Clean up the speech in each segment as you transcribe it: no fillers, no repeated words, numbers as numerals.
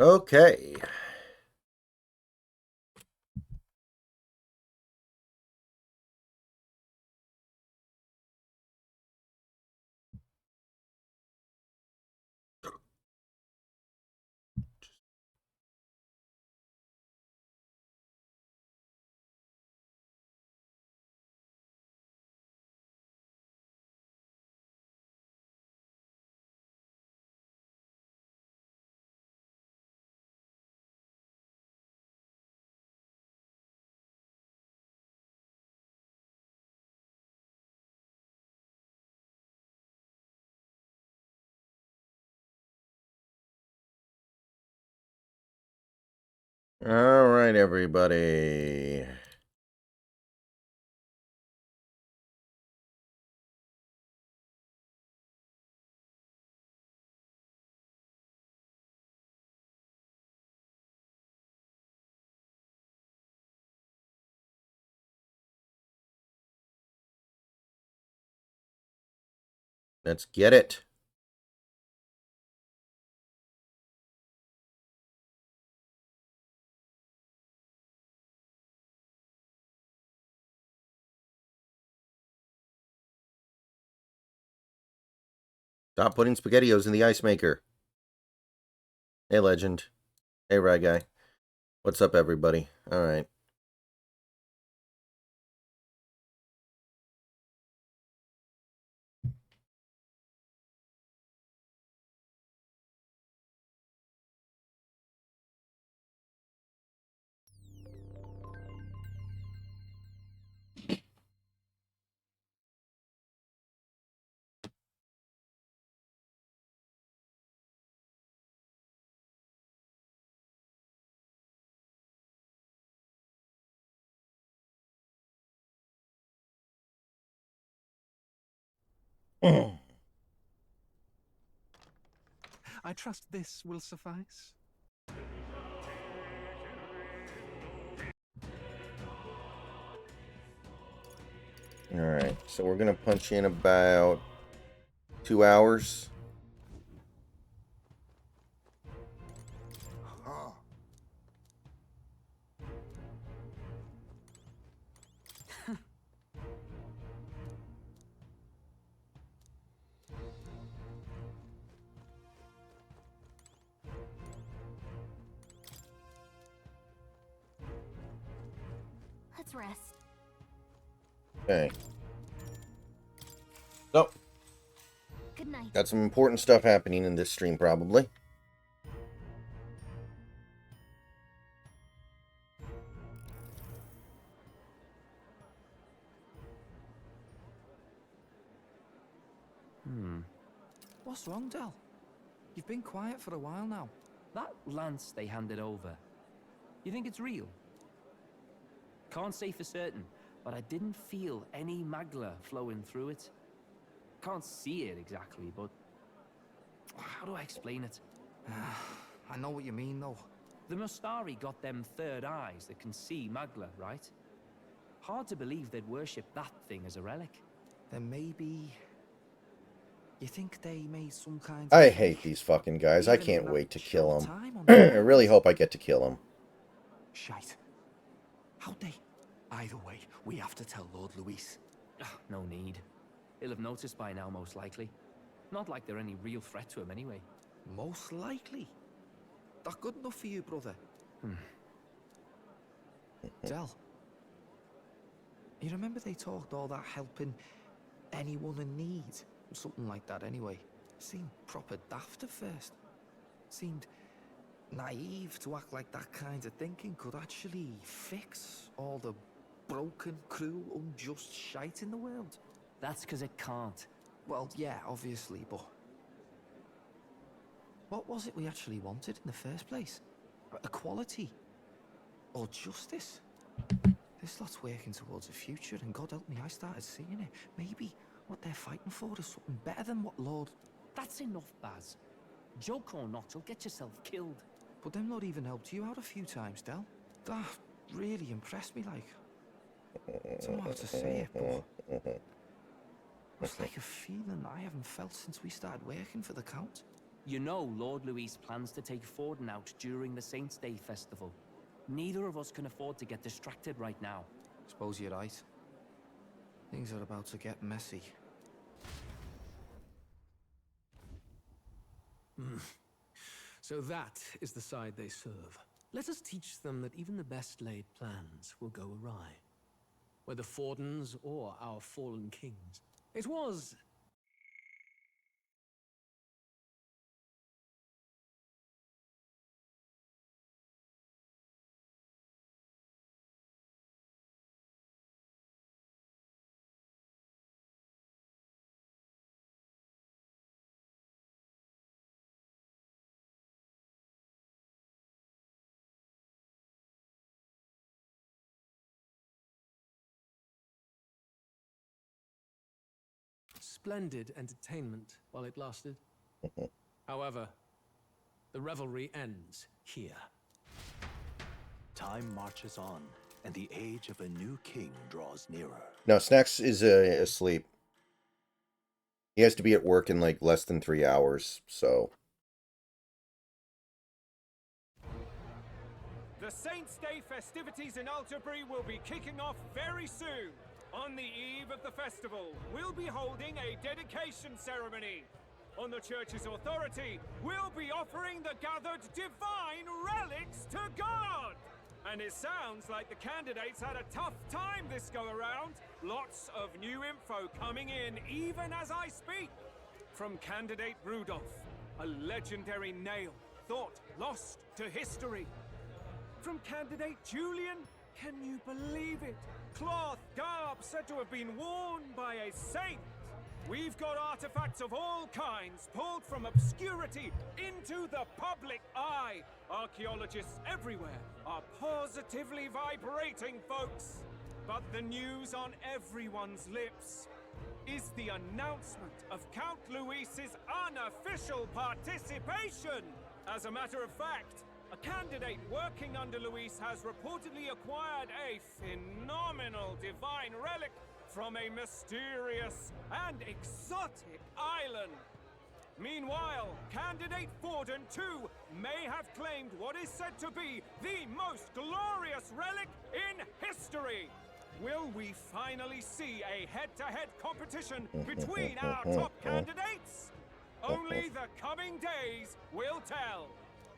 Okay. All right, everybody. Let's get it. Stop putting SpaghettiOs in the ice maker. Hey, Legend. Hey, Rad Guy. What's up, everybody? All right. All I trust this will suffice. right. So we're going to punch in about 2 hours. Let's rest. Okay. So, Good night. got some important stuff happening in this stream, probably. What's wrong, Del? You've been quiet for a while now. That lance they handed over, you think it's real? Can't say for certain, but I didn't feel any magla flowing through it. Can't see it exactly, but how do I explain it? I know what you mean, though. The Mustari got them third eyes that can see magla, right? Hard to believe they'd worship that thing as a relic. Then maybe... You think they made some kind of... I hate these fucking guys. I even in can't that wait to kill short them. time on I the really island? hope I get to kill them. Shite. How'd they... Either way, we have to tell Lord Luis. No need. He'll have noticed by now, most likely. Not like they're any real threat to him anyway. Most likely. That good enough for you, brother? Del. You remember they talked all that helping anyone in need? Something like that anyway. Seemed proper daft at first. Seemed naive to act like that kind of thinking could actually fix all the broken, cruel, unjust shite in the world. That's because it can't. Well, yeah, obviously, but... What was it we actually wanted in the first place? Equality? Or justice? This lot's working towards a future, and God help me, I started seeing it. Maybe what they're fighting for is something better than what Lord... That's enough, Baz. Joke or not, you'll get yourself killed. But them not even helped you out a few times, Del. That really impressed me, like. I don't know how to say it, but... It's like a feeling I haven't felt since we started working for the Count. You know Lord Luis plans to take Forden out during the Saints' Day festival. Neither of us can afford to get distracted right now. Suppose you're right. Things are about to get messy. So that is the side they serve. Let us teach them that even the best laid plans will go awry. Whether Fordens or our fallen kings. It was... splendid entertainment while it lasted. However, the revelry ends here. Time marches on, and the age of a new king draws nearer. No, Snacks is asleep. He has to be at work in like less than 3 hours, so. The Saints' Day festivities in Alterbury will be kicking off very soon. On the eve of the festival, we'll be holding a dedication ceremony. On the church's authority, we'll be offering the gathered divine relics to God. And it sounds like the candidates had a tough time this go around. Lots of new info coming in even as I speak. From candidate Rudolph, a legendary nail, thought lost to history. From candidate Julian, can you believe it? Cloth garb said to have been worn by a saint. We've got artifacts of all kinds pulled from obscurity into the public eye. Archaeologists everywhere are positively vibrating, folks. But the news on everyone's lips is the announcement of Count Luis's unofficial participation. As a matter of fact, a candidate working under Luis has reportedly acquired a phenomenal divine relic from a mysterious and exotic island. Meanwhile, candidate Forden too may have claimed what is said to be the most glorious relic in history. Will we finally see a head-to-head competition between our top candidates? Only the coming days will tell.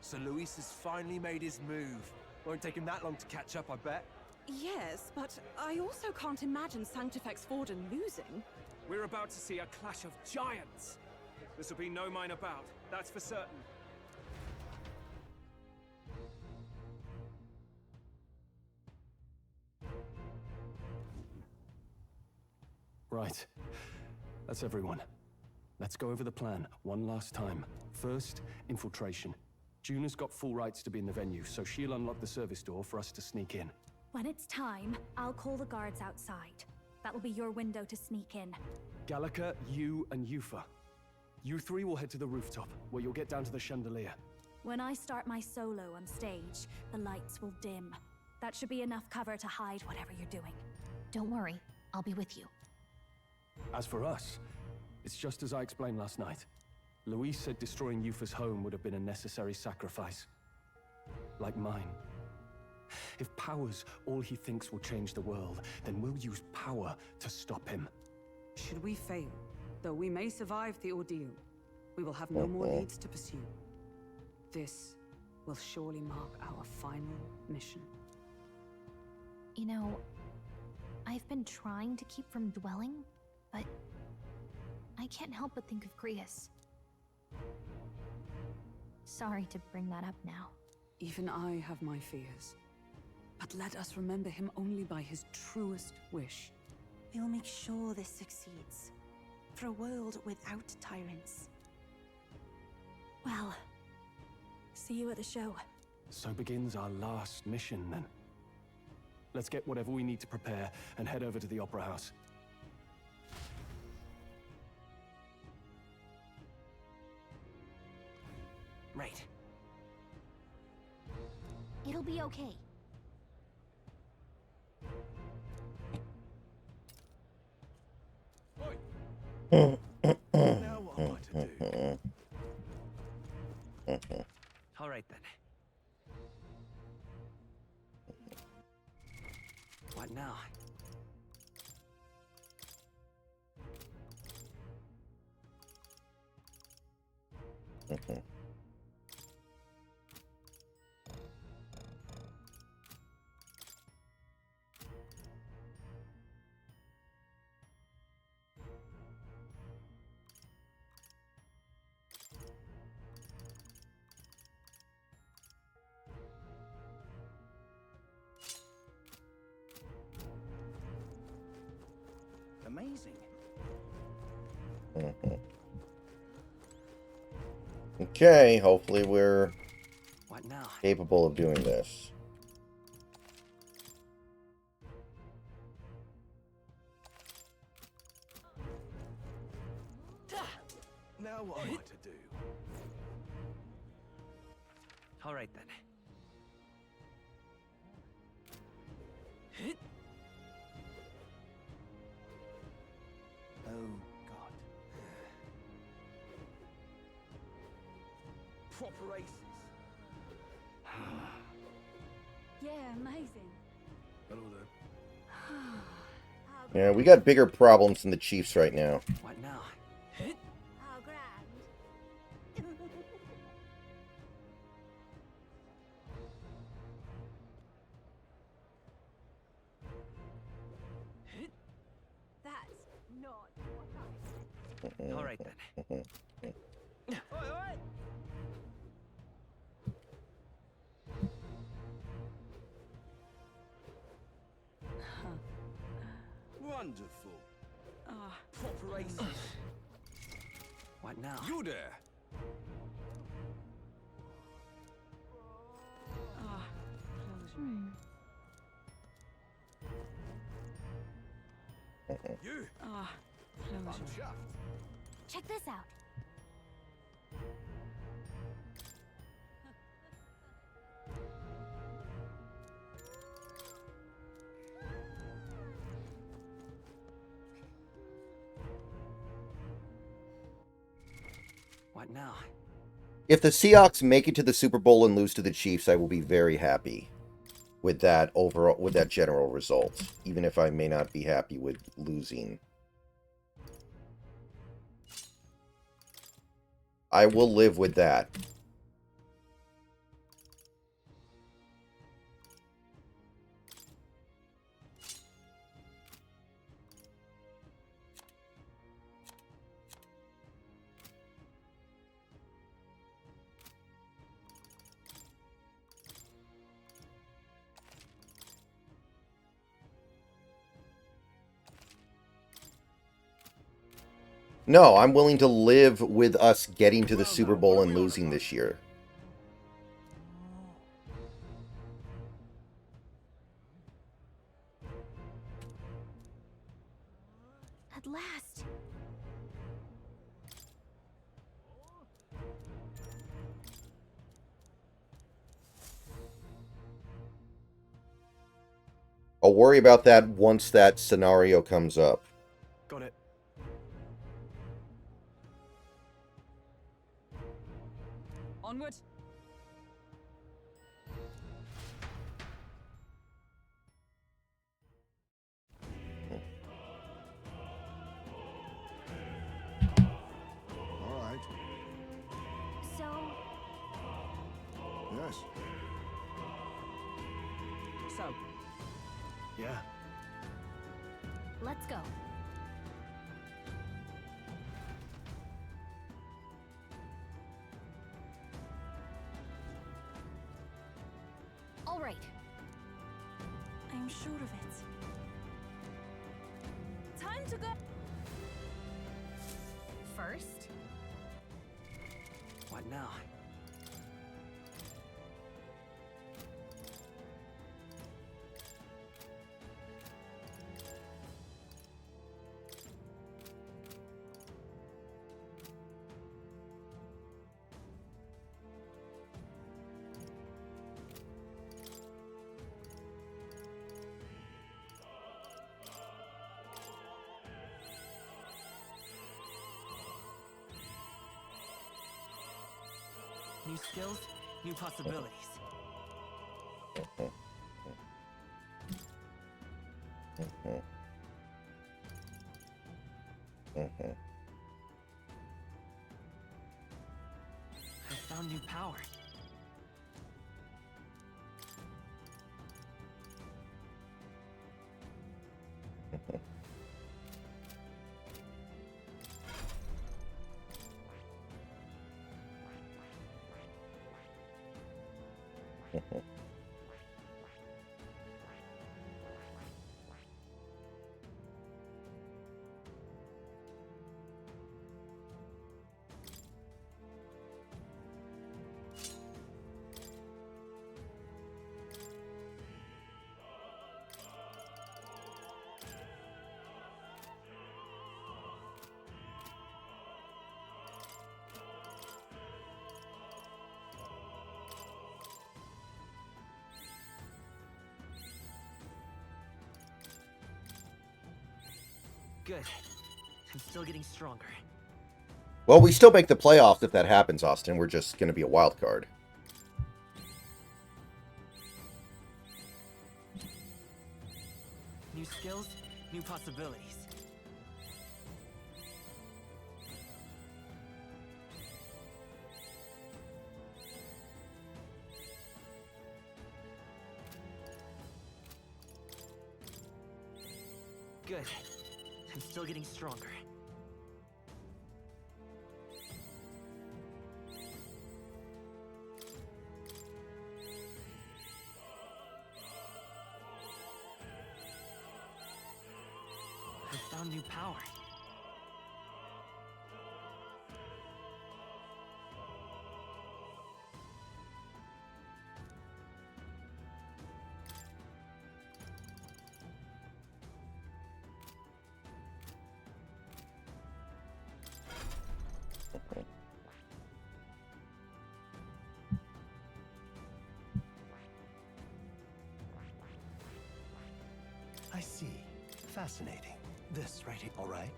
So Luis has finally made his move. Won't take him that long to catch up, I bet. Yes, but I also can't imagine Sanctifex Forden losing. We're about to see a clash of giants. This will be no minor bout, that's for certain. Right. That's everyone. Let's go over the plan one last time. First, infiltration. Juna's got full rights to be in the venue, so she'll unlock the service door for us to sneak in. When it's time, I'll call the guards outside. That'll be your window to sneak in. Gallica, you, and Yufa. You three will head to the rooftop, where you'll get down to the chandelier. When I start my solo on stage, the lights will dim. That should be enough cover to hide whatever you're doing. Don't worry, I'll be with you. As for us, it's just as I explained last night. Luis said destroying Yufa's home would have been a necessary sacrifice. Like mine. If power's all he thinks will change the world, then we'll use power to stop him. Should we fail, though we may survive the ordeal, we will have no more leads to pursue. This will surely mark our final mission. You know, I've been trying to keep from dwelling, but I can't help but think of Grius. Sorry to bring that up now. Even I have my fears. But let us remember him only by his truest wish. We will make sure this succeeds. For a world without tyrants. Well, see you at the show. So begins our last mission, then. Let's get whatever we need to prepare and head over to the Opera House. Right. It'll be okay. Now what am I to do? All right then. What now? Amazing. Okay, hopefully we're What now? capable of doing this. Now what am I to do? All right then. Oh God. Proper aces. Yeah, amazing. Hello there. Yeah, we got bigger problems than the Chiefs right now. What now? How grand. That's not what I... All right then. Oi, oi! Wonderful. Proper aces. What now? You there. You. I'm chuffed. Check this out. What now? If the Seahawks make it to the Super Bowl and lose to the Chiefs, I will be very happy with that overall, with that general result, even if I may not be happy with losing. I will live with that. No, I'm willing to live with us getting to the Super Bowl and losing this year. At last. I'll worry about that once that scenario comes up. Got it. Onward. All right. So, Yes. So, Yeah. let's go. All right. I'm sure of it. Time to go. First, What now? New skills, new possibilities. I found new power. Good. I'm still getting stronger. Well, we still make the playoffs if that happens, Austin. We're just going to be a wild card. New skills, new possibilities. Good. I'm still getting stronger. I found new power. I see. Fascinating. This right here, all right?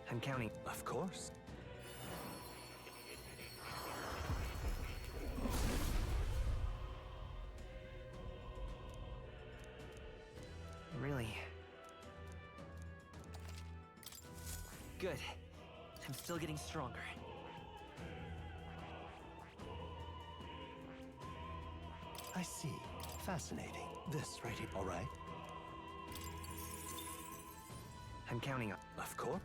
I'm counting. Of course. Really? Good. I'm still getting stronger. I see. Fascinating. This right here, all right? I'm counting up. Of course.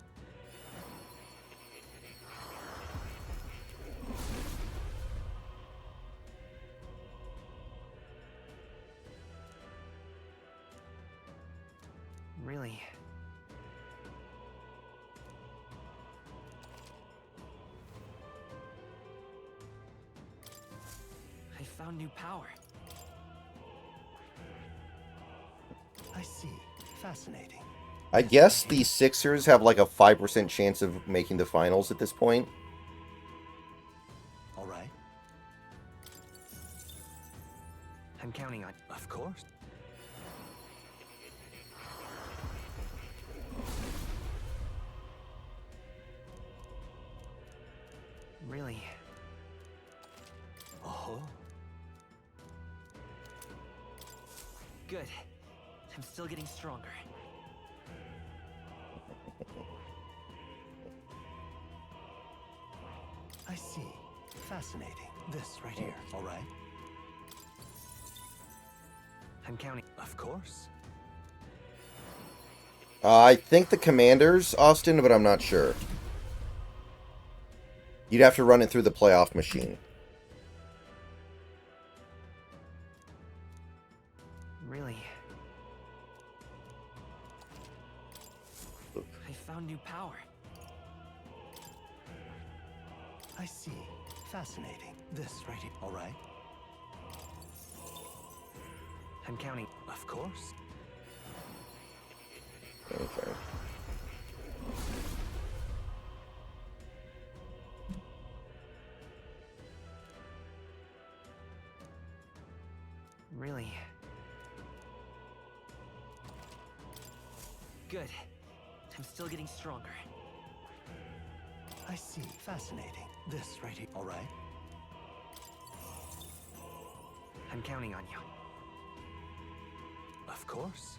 Really? I found new power. I see. Fascinating. I guess the Sixers have like a 5% chance of making the finals at this point. All right. I'm counting on. Of course. Really? Oh. Good. I'm still getting stronger. I see. Fascinating. This right here, all right? I'm counting. Of course. I think the Commanders, Austin, but I'm not sure. You'd have to run it through the playoff machine. Really? I found new power. I see. Fascinating. This right here, all right? I'm counting. Of course. Okay. Really? Good. I'm still getting stronger. I I see. Fascinating. This right here. All right. I'm counting on you. Of course.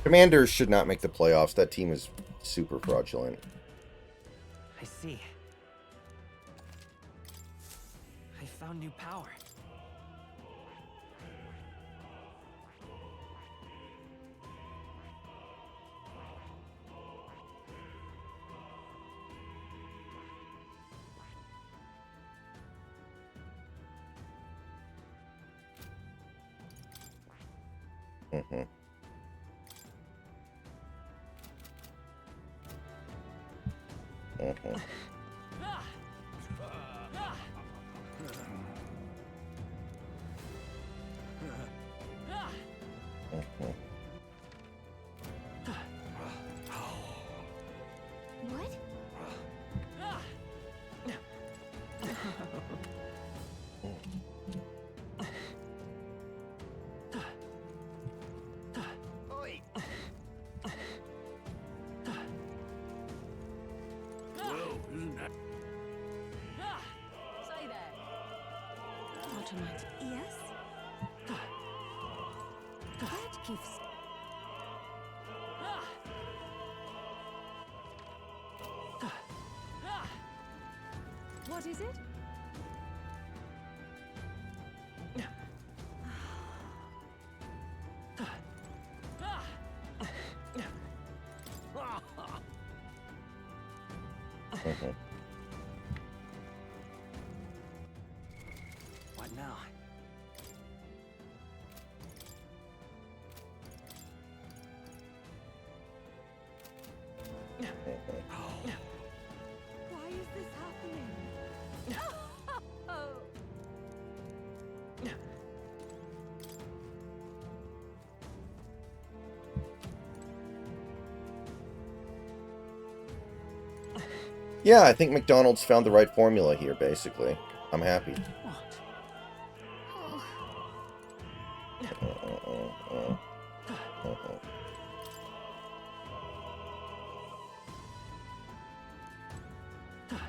Commanders should not make the playoffs. That team is super fraudulent. I see. I found new power. Mm-hmm. Mm-hmm. Mm-hmm. What? Say there. Automat. Yes? That gives... What is it? Mm-hmm. What now? Why is this happening? Oh. Yeah, I think McDonald's found the right formula here, basically. I'm happy.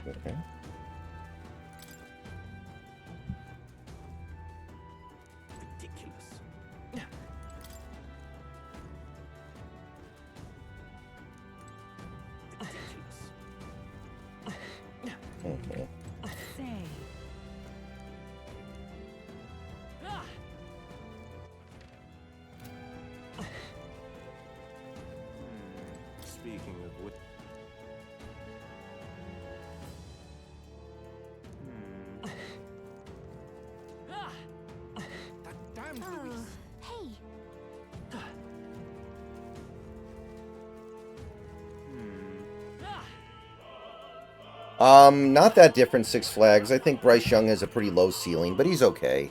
Okay. Ridiculous. Mhm. Say. Speaking of which... That damn Oh, Louis. hey. Not that different, Six Flags. I think Bryce Young has a pretty low ceiling, but he's okay.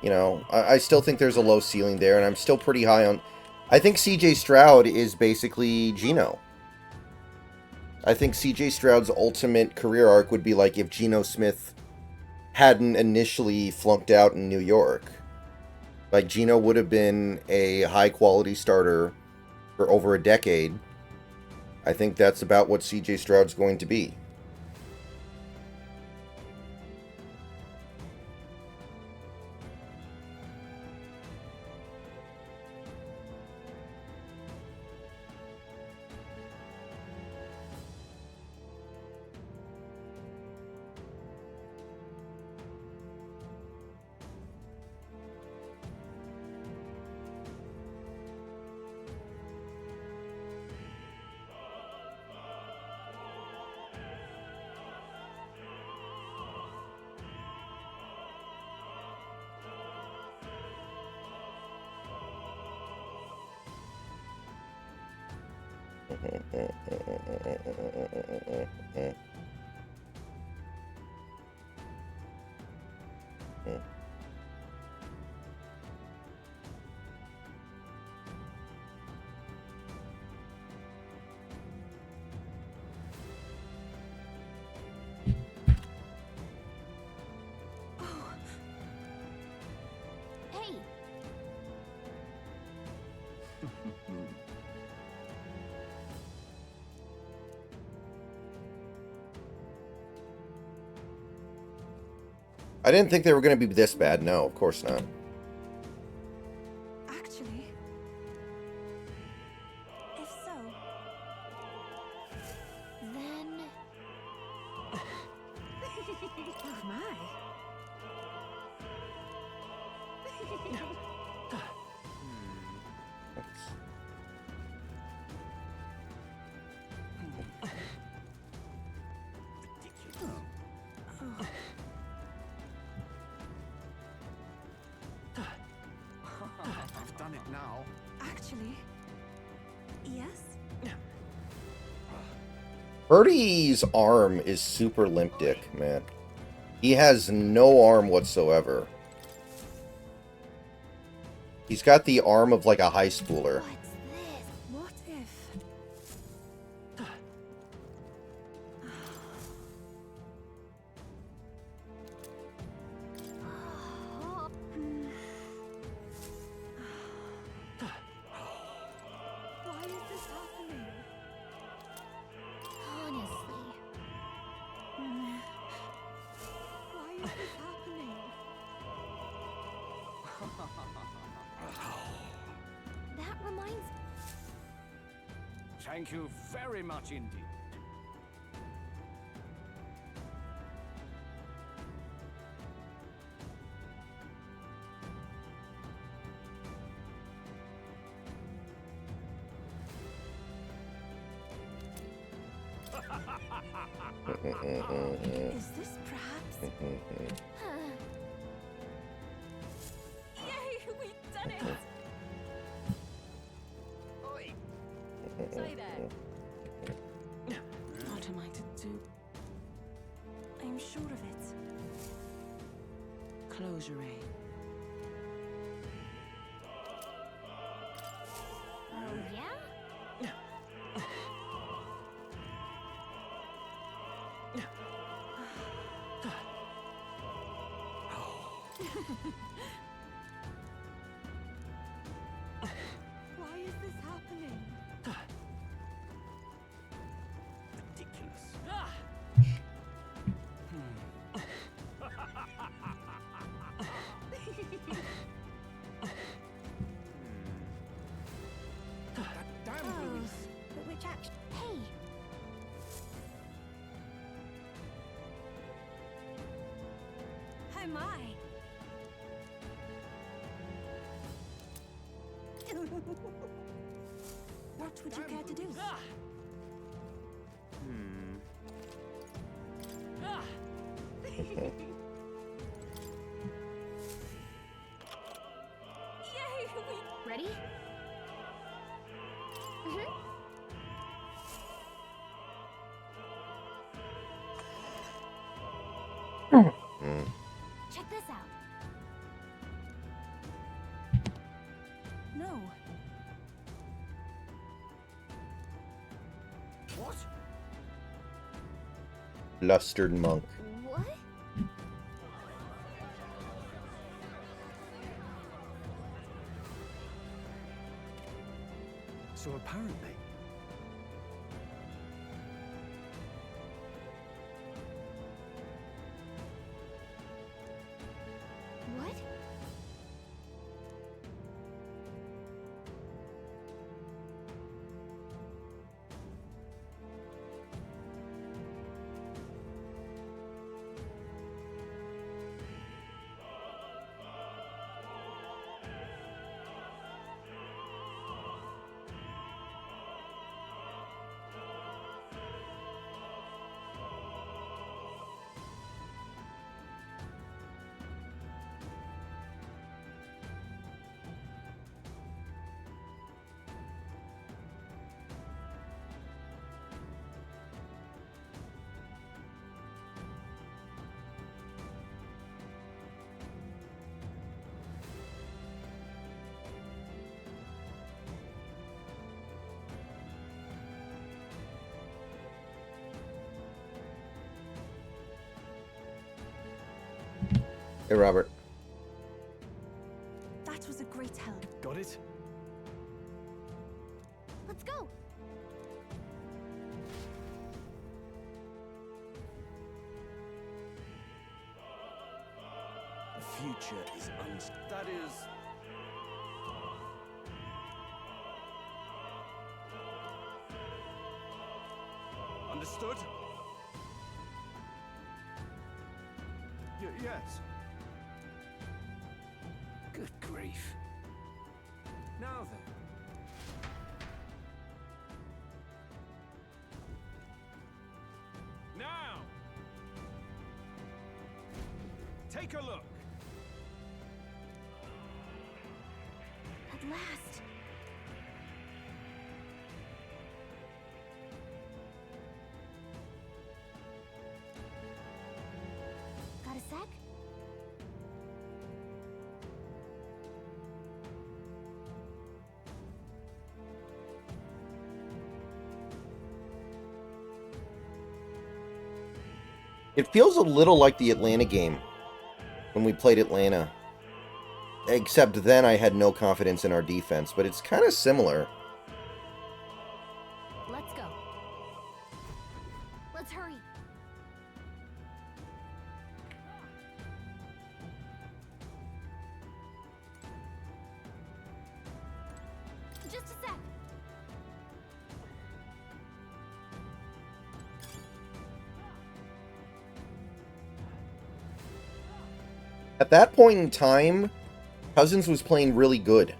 You know, I still think there's a low ceiling there, and I'm still pretty high on... I think CJ Stroud is basically Geno. I think CJ Stroud's ultimate career arc would be like if Geno Smith hadn't initially flunked out in New York. Like, Geno would have been a high-quality starter for over a decade. I think that's about what CJ Stroud's going to be. Hey. I didn't think they were going to be this bad. No, of course not. Actually, if so, Then oh my. I've done it now. Actually, yes. Birdie's arm is super limp dick, man. He has no arm whatsoever. He's got the arm of like a high schooler. what's this? What if? Oh, Why is this happening? honestly. Why is this happening? That reminds Thank you very much indeed. Is this perhaps? huh. Yay, we've done it! Oi! Say that. What am I to do? I'm sure of it. Close your eye. Oh yeah? Why is this happening? Ridiculous. Damn Oh, Louise. but which action? Hey, Oh my! What would you care to do? Yay! ready? Mm-hmm. Check this out. No. What? Lustered monk. What? So apparently, What? Hey, Robert. That was a great help. got it? Let's go. future is That is... Understood? Yes. Good grief. Now then. Now! Take a look. At last. Got a sec? It feels a little like the Atlanta game when we played Atlanta. Except then I had no confidence in our defense, but it's kind of similar. Let's go. Let's hurry. Just a sec. At that point in time, Cousins was playing really good.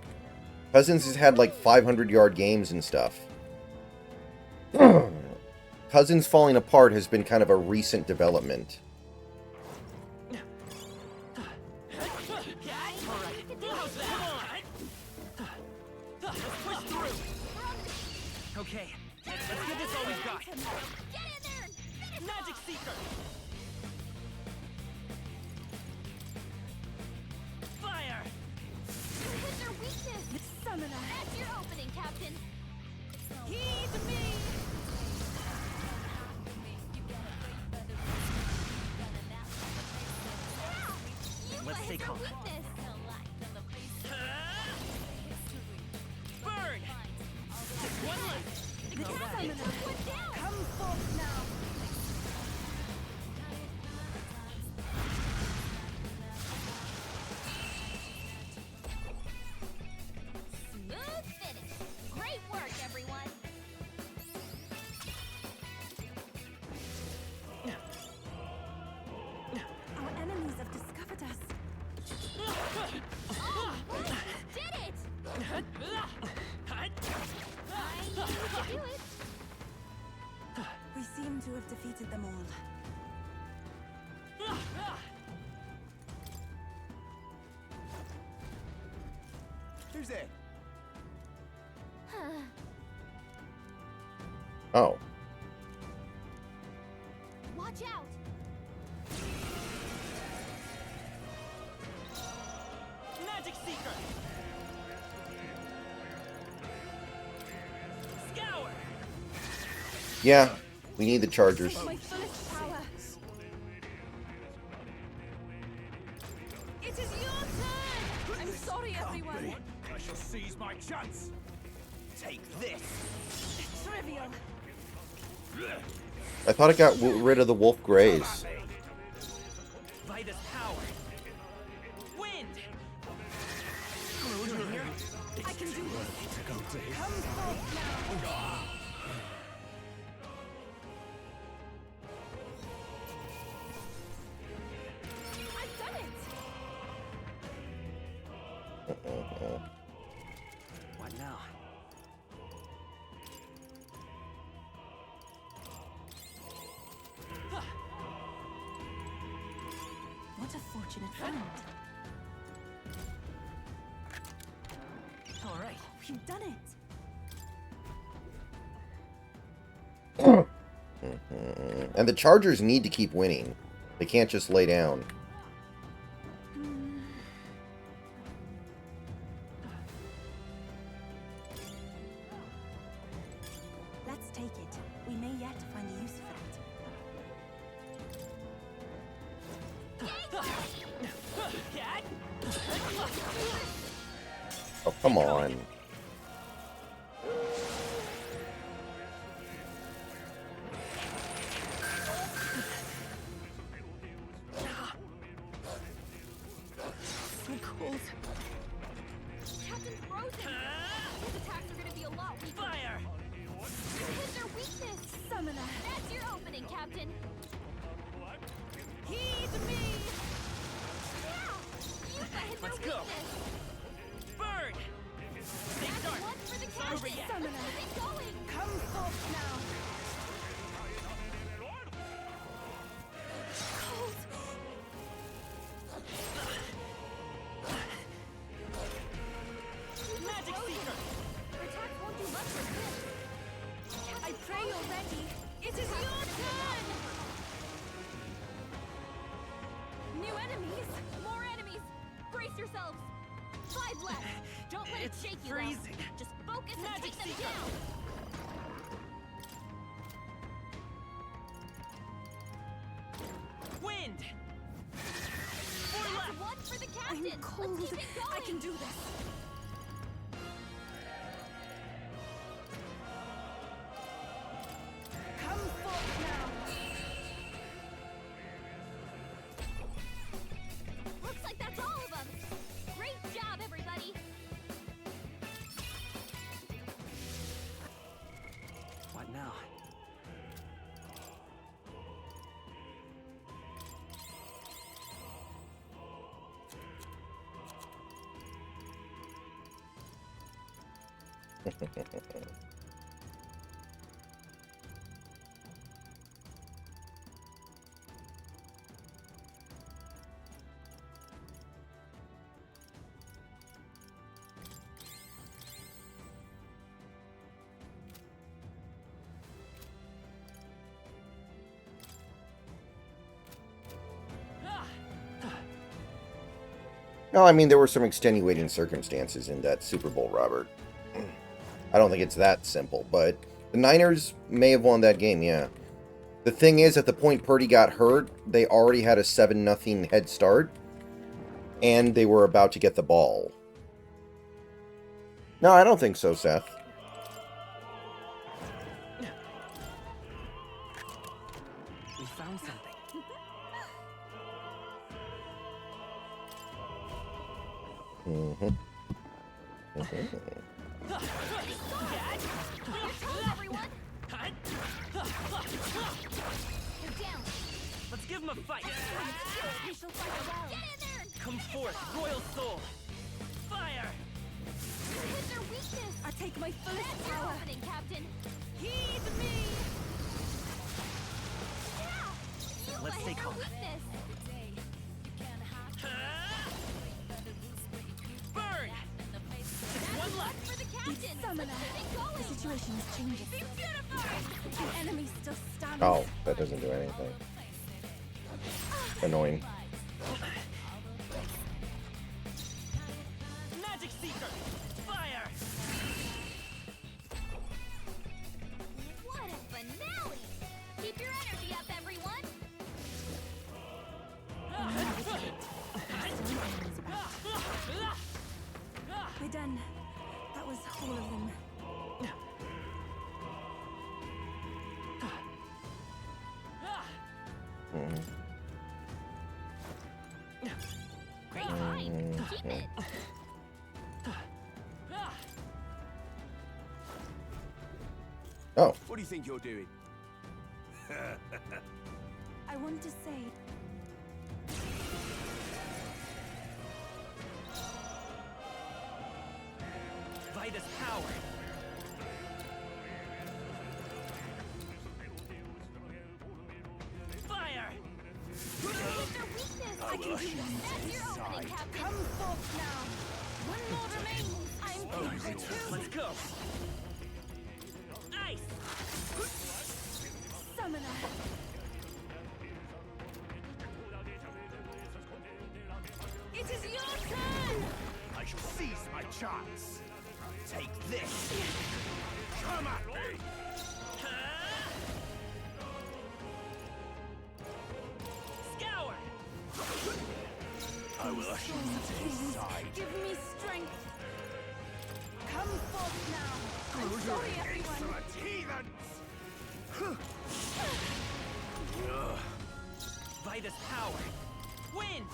Cousins has had like 500-yard games and stuff. Cousins falling apart has been kind of a recent development. Okay, let's give this all we've got. Get in there and finish Magic off. Seeker! Fire! What's your weakness? Summoner. That's your opening, Captain. Heed me. Let's take your off. weakness. Burn! Just one left. Summoner, put down. Come forth now. Smooth finish. Great work, everyone. Our enemies have discovered us. Oh, did it! I knew you could do it. We seem to have defeated them all. Who's there? Oh. Watch out! Magic Seeker! Scour! Yeah, we need the Chargers. My fullest power. It is your turn! I'm sorry, everyone. I shall seize my chance. Take this! Trivial. I thought it got rid of the Wolf Greys. Vitus power! Wind! I can do this. Come forth now. I've done it. What now? What a fortunate friend. All right. You've done it. And the Chargers need to keep winning. They can't just lay down. Let's take it. We may yet find a use for it. Oh, come on. go. Burn. Stay sharp. One for the It's not over captain. yet. Summoner. Keep it going. Come forth now. Magic Seeker. Your attacks won't do much resist. I pray you're ready. It is your turn. New enemies. More enemies. Brace yourselves. 5 left. Don't let It's it shake you. freezing. Though. Just focus and Magic take them Seeker. down. Wind. 4 That's left. 1 for the I'm captain. cold. Let's keep it going. I can do this. Come forth now. Looks like that's all of them. Great job, everybody. What now? No, I mean, there were some extenuating circumstances in that Super Bowl, Robert. I don't think it's that simple, but the Niners may have won that game, yeah. The thing is, at the point Purdy got hurt, they already had a 7-0 head start, and they were about to get the ball. No, I don't think so, Seth. We found something. Mm-hmm. Everyone, you're down. Let's give him a fight. We shall fight well. Get in there. Come forth, Royal Soul. Fire. Hit their weakness. I take my fullest That's your power. opening, Captain. Heed me. Yeah. You Let's hit stay their calm. weakness. Burn. One left. For the captain. Summoner. Let's keep it going. The situation is changing. Be beautiful. The enemy still stands. Oh, that doesn't do anything. Annoying. Magic Seeker. Fire. What a finale. Keep your energy up, everyone. We're done. That was all of them. Mhm. Great find. Keep it. Oh, What do you think you're doing? I want to say, Vitus power. Fire. Hit their weakness. I will That's your opening, Captain. come forth now. One more remains. I'm capable Let's too. go. Ice. Summoner. It is your turn. I shall seize my chance. Take this. Come at me. Scour. I will usher you to his side. Give me strength. Come forth now. I'm sorry, everyone. Insolent heathens! Vitus power. Wind.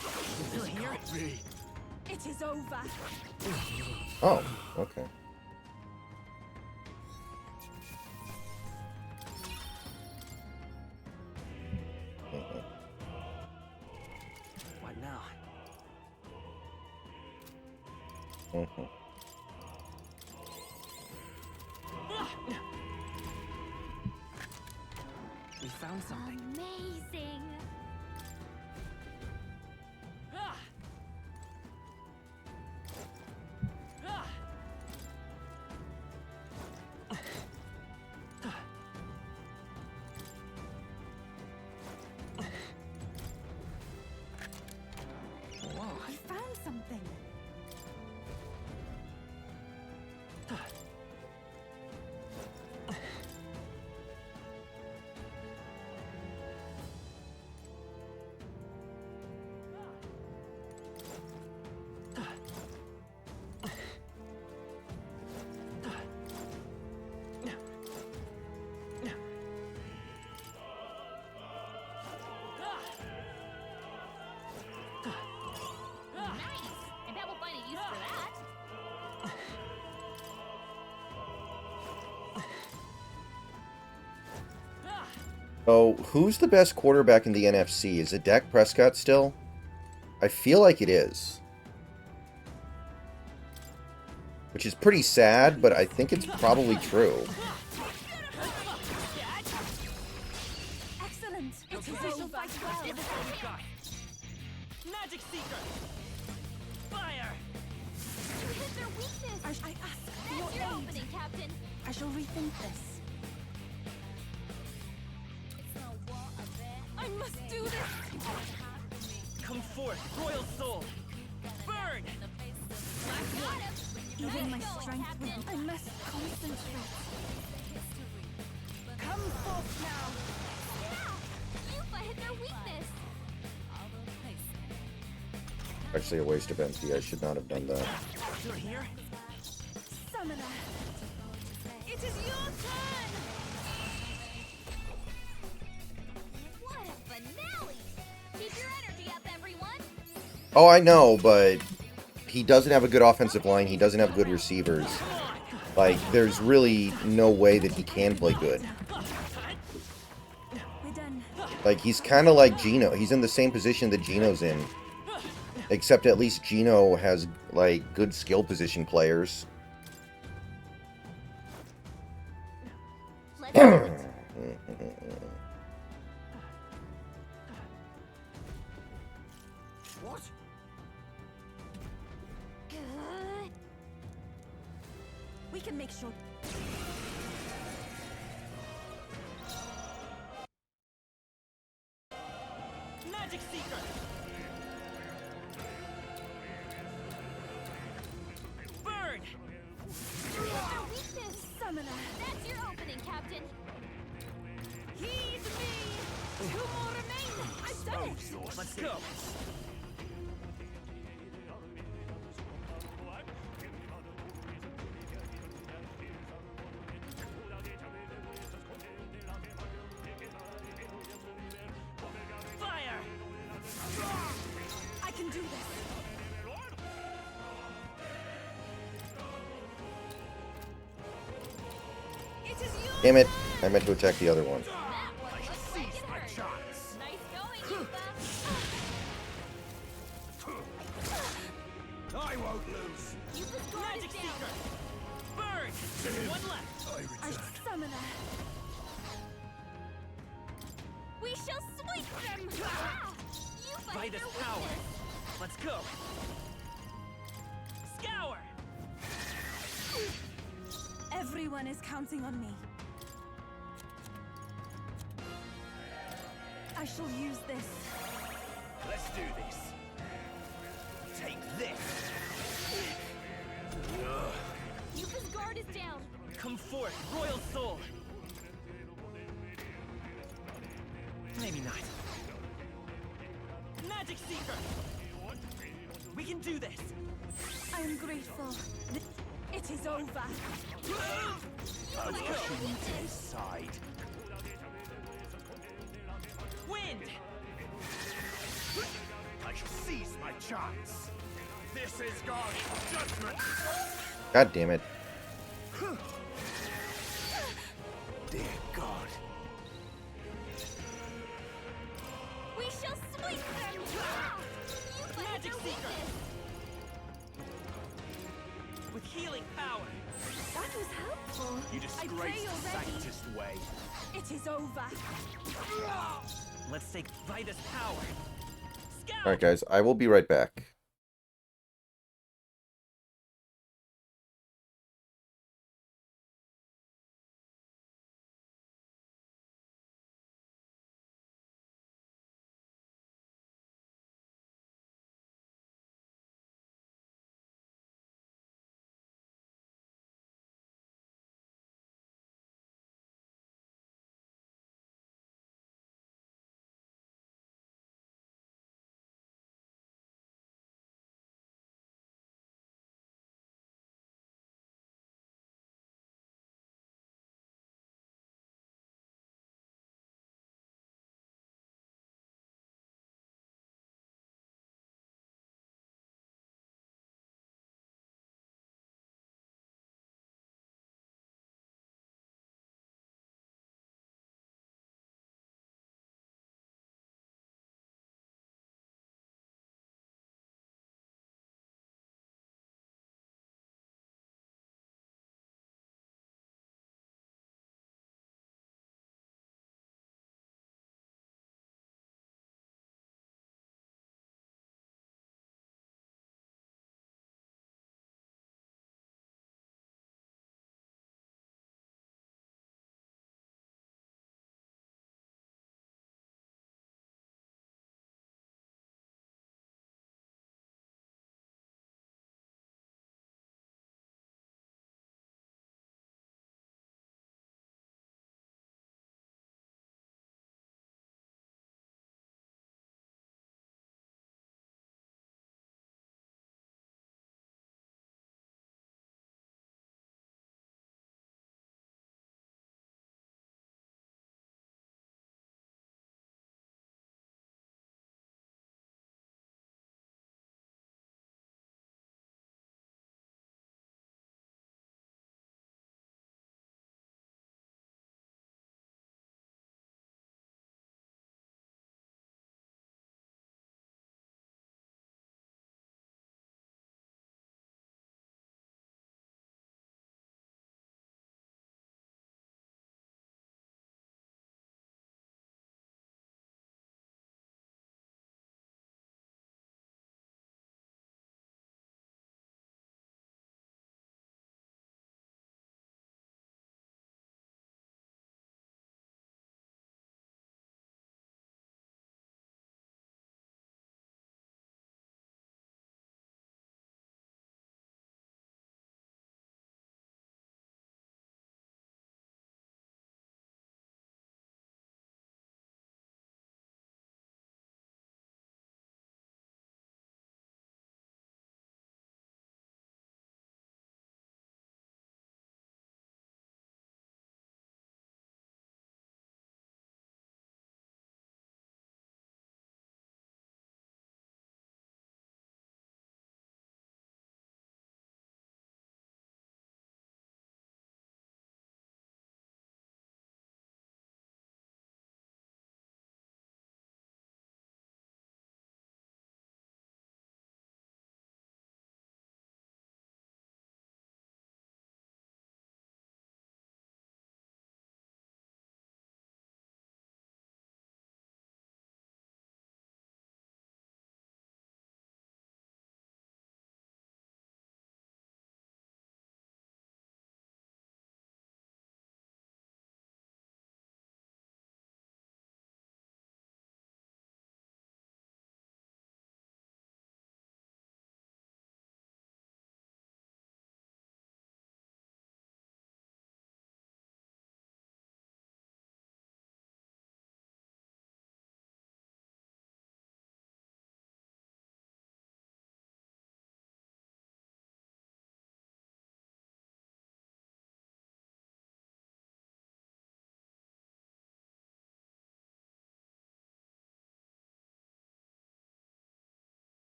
Still here? Me. It is over. oh, okay. What now? Mhm. We found something. Amazing. We found something. Nice. I bet we'll find a use for that. Oh, who's the best quarterback in the NFC? Is it Dak Prescott still? I feel like it is. Which is pretty sad, but I think it's probably true. Excellent. It's official fight well. Magic Seeker! Fire! You hit their weakness. I ask for That's your your aid. opening, Captain. I shall rethink this. I must do this. Come forth, Royal Soul! Burn! Got him. Even my Nice going, strength Captain. will... I must concentrate. Come forth now. Yeah. Yufa hit their weakness. Actually a waste of MP. I should not have done that. You're here? Summoner. It is your turn. What a finale. Keep your energy up, everyone. Oh, I know, but he doesn't have a good offensive line. He doesn't have good receivers. Like, there's really no way that he can play good. We're done. Like, he's kind of like Gino. He's in the same position that Gino's in. Except at least Gino has, like, good skill position players. Let's do it. What? Good. We can make sure. Magic Seeker! Burn! You hit their weakness. Summoner. That's your opening, Captain. Heed me. 2 more remain. I've done it. Let's go! Fire! I can do this. It is you. Damn it. I meant to attack the other one. That one looks like it hurt. Nice going, Yufa. I won't lose. Yufa's guard Magic is down. Seeker! Burn! One left! I I return. summoner. We shall sweep them. Ah! Yufa By hit this their power! weakness. Let's go! Scour! Everyone is counting on me. I shall use this. Let's do this. Take this. Yufa's guard is down. Come forth, Royal Soul! Maybe not. Magic Seeker! We can do this! I am grateful. It is over. Yufa hit their weakness. Side. Wind! I shall seize my chance. This is God's judgment. God damn it. Dear God. We shall sweep them. Ah! Yufa hit Magic their Seeker. weakness. healing power. That was helpful. You I disgrace pray the already. Sanctist way. It is over. Let's take Vitus power. Scout! Alright, guys, I will be right back.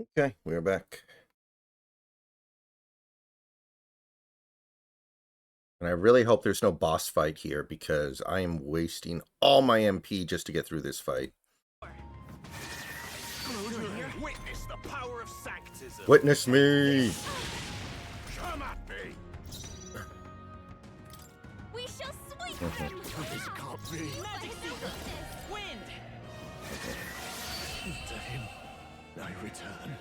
Okay, we're back. And I really hope there's no boss fight here because I am wasting all my MP just to get through this fight. Witness the power of sanctism. Witness me! Come at me! We shall sweep them! This can't be. Magic Seeker! Wind! To him, I return.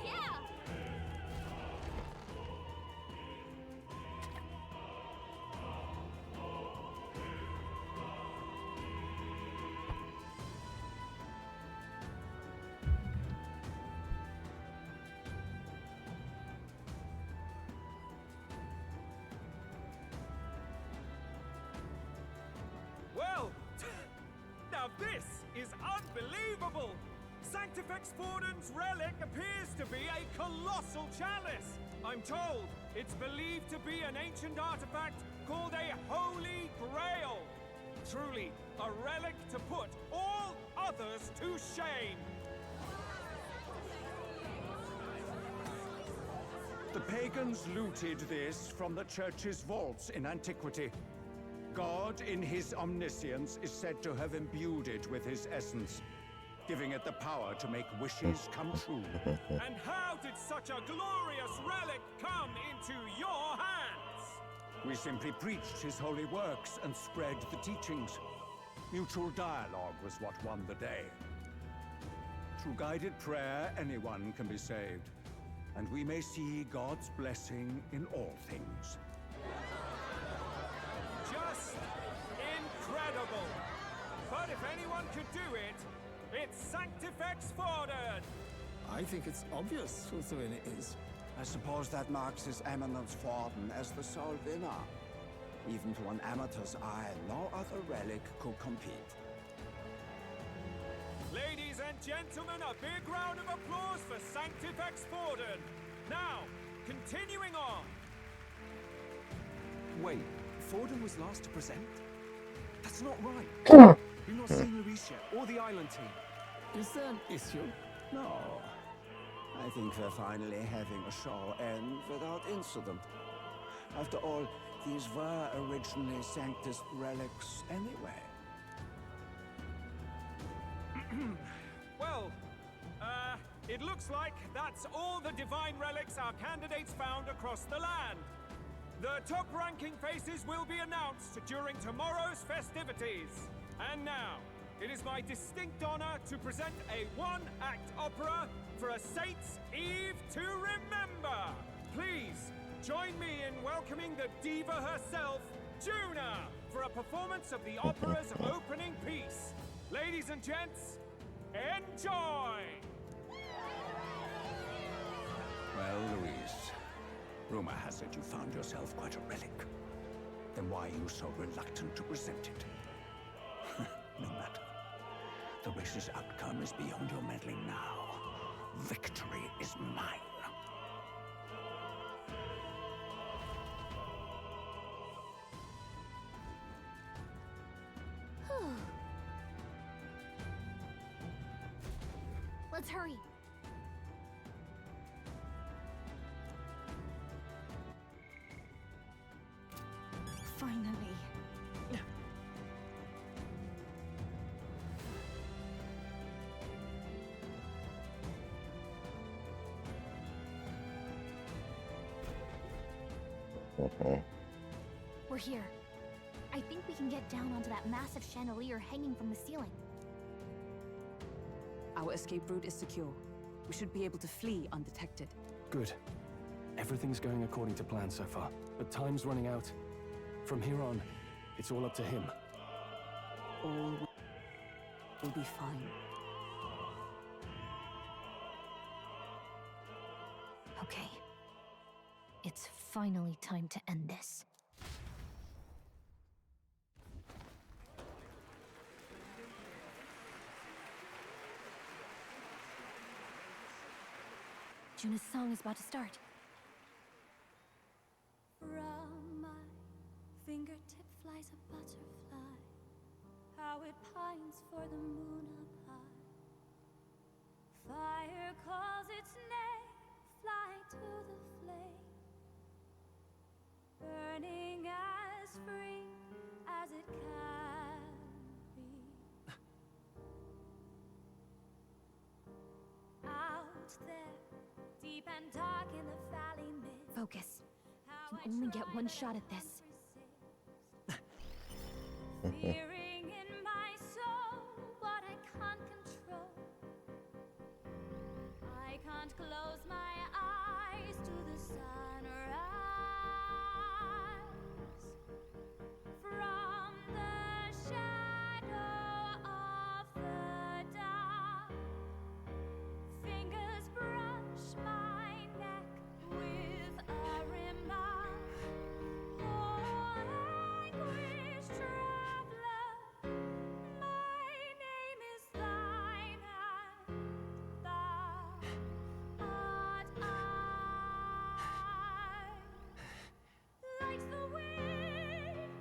Yeah! Well, now this is unbelievable! Sanctifex Forden's relic appears to be a colossal chalice. I'm told it's believed to be an ancient artifact called a Holy Grail. Truly, a relic to put all others to shame. The pagans looted this from the church's vaults in antiquity. God, in his omniscience, is said to have imbued it with his essence, giving it the power to make wishes come true. And how did such a glorious relic come into your hands? We simply preached his holy works and spread the teachings. Mutual dialogue was what won the day. Through guided prayer, anyone can be saved, and we may see God's blessing in all things. Just incredible! But if anyone could do it, it's Sanctifex Forden! I think it's obvious who Thrin is. I suppose that marks His Eminence Forden as the sole winner. Even to an amateur's eye, no other relic could compete. Ladies and gentlemen, a big round of applause for Sanctifex Forden! Now, continuing on! Wait, Forden was last to present? That's not right. We've not seen Luis yet, or the island team. Is there an issue? No. I think we're finally having a show end without incident. After all, these were originally Sanctus relics anyway. Well, it looks like that's all the divine relics our candidates found across the land. The top-ranking faces will be announced during tomorrow's festivities. And now, it is my distinct honor to present a one-act opera for a Saint's Eve to remember. Please, join me in welcoming the diva herself, Juna, for a performance of the opera's opening piece. Ladies and gents, enjoy! Well, Luis, rumor has it you found yourself quite a relic. Then why are you so reluctant to present it? No matter. The race's outcome is beyond your meddling now. Victory is mine. Let's hurry. Finally. We're here. I think we can get down onto that massive chandelier hanging from the ceiling. Our escape route is secure. We should be able to flee undetected. Good. Everything's going according to plan so far, but time's running out. From here on, it's all up to him. All will be fine. Okay. It's finally time to end this. Juna's song is about to start. From my fingertip flies a butterfly. it pines for the moon up high. Fire calls its name, fly to the flame, burning as free as it can be. Out there, deep and dark in the valley mid. Focus. You can only get one shot at this. Fearing in my soul what I can't control. I can't close my eyes to the sunrise. From the shadow of the dark, fingers brush my neck with a remark. Oh, anguish traveler, my name is thine, and thou art I. Like the wind,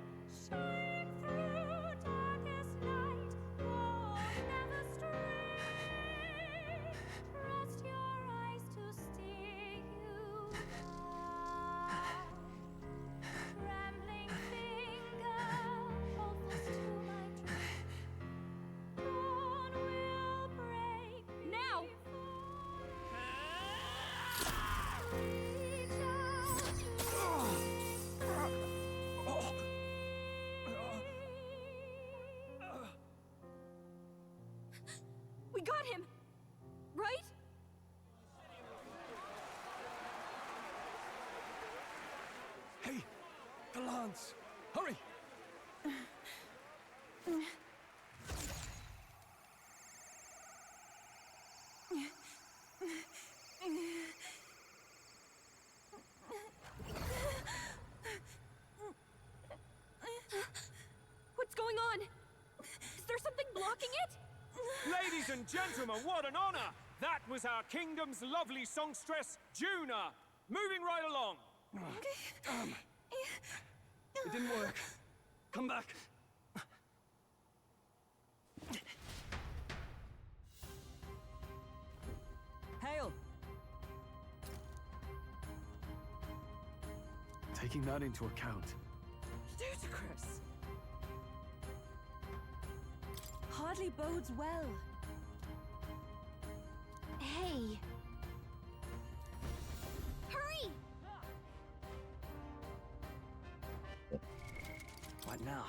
shine through darkest night. Oh, never stray. Trust your eyes to steer you by. Trembling finger holds to my dream. Dawn will break now. Reach out. We got him! Right? Hey, the lance! Hurry! What's going on? Is there something blocking it? Ladies and gentlemen, what an honor! That was our kingdom's lovely songstress, Juna. Moving right along. It didn't work. Come back. Hail! Taking that into account, Ludicrous! Hardly bodes well. Hey! Hurry! what now?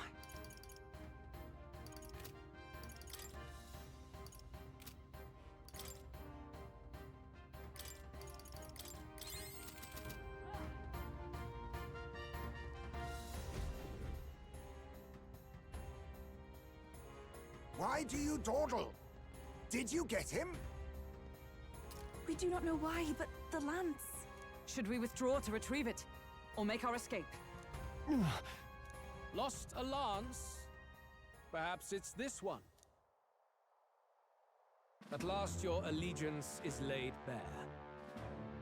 Why do you dawdle? Did you get him? We do not know why, but the lance. Should we withdraw to retrieve it? Or make our escape? Lost a lance? Perhaps it's this one. At last your allegiance is laid bare.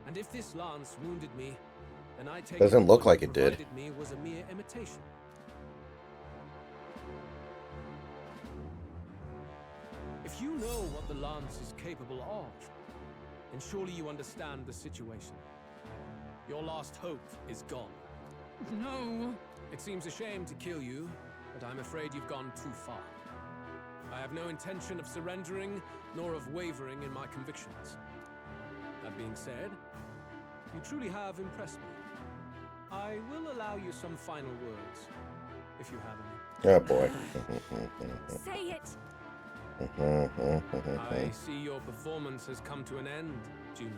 And if this lance wounded me, then I take Doesn't it look what like it did. provided me was a mere imitation. If you know what the lance is capable of, then surely you understand the situation. Your last hope is gone. No. It seems a shame to kill you, but I'm afraid you've gone too far. I have no intention of surrendering, nor of wavering in my convictions. That being said, you truly have impressed me. I will allow you some final words, if you have any. Oh boy. Say it! I see your performance has come to an end, Juna.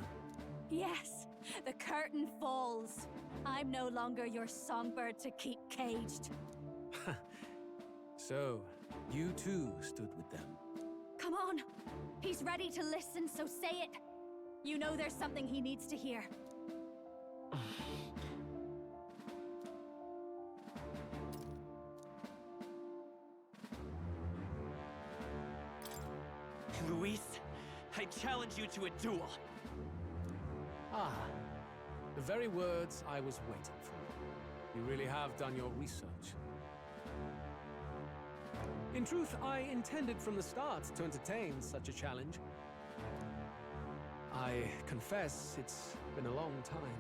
Yes, the curtain falls. I'm no longer your songbird to keep caged. So, you too stood with them. Come on. He's ready to listen, so say it. You know there's something he needs to hear. Luis, I challenge you to a duel. Ah, the very words I was waiting for. You really have done your research. In truth, I intended from the start to entertain such a challenge. I confess it's been a long time.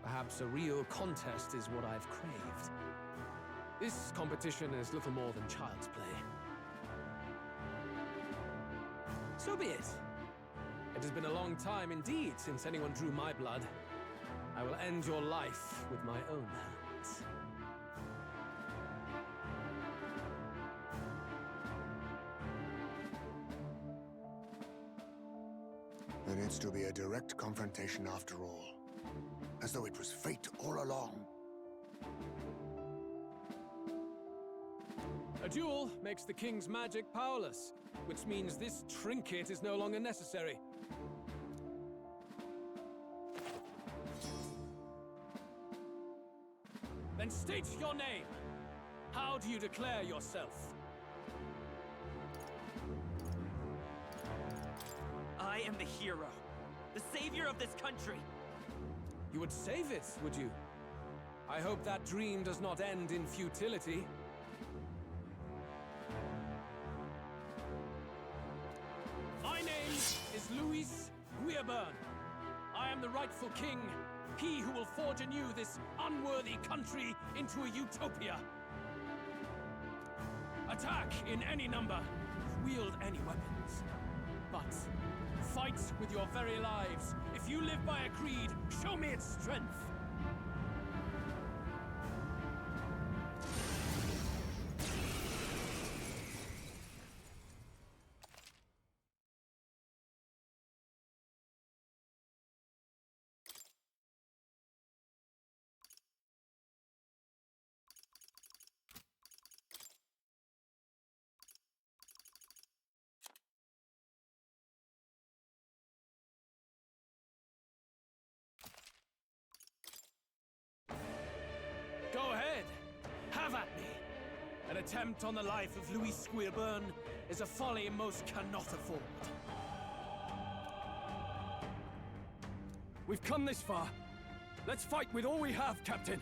Perhaps a real contest is what I've craved. This competition is little more than child's play. So be it. It has been a long time indeed since anyone drew my blood. I will end your life with my own hands. There needs to be a direct confrontation after all. As though it was fate all along. A duel makes the king's magic powerless, which means this trinket is no longer necessary. Then state your name. How do you declare yourself? I am the hero, the savior of this country. You would save it, would you? I hope that dream does not end in futility. My name is Louis Guilburn. I am the rightful king, he who will forge anew this unworthy country into a utopia. Attack in any number, wield any weapons. But fight with your very lives. If you live by a creed, show me its strength. Go ahead. Have at me. An attempt on the life of Louis Guilburn is a folly most cannot afford. We've come this far. Let's fight with all we have, Captain.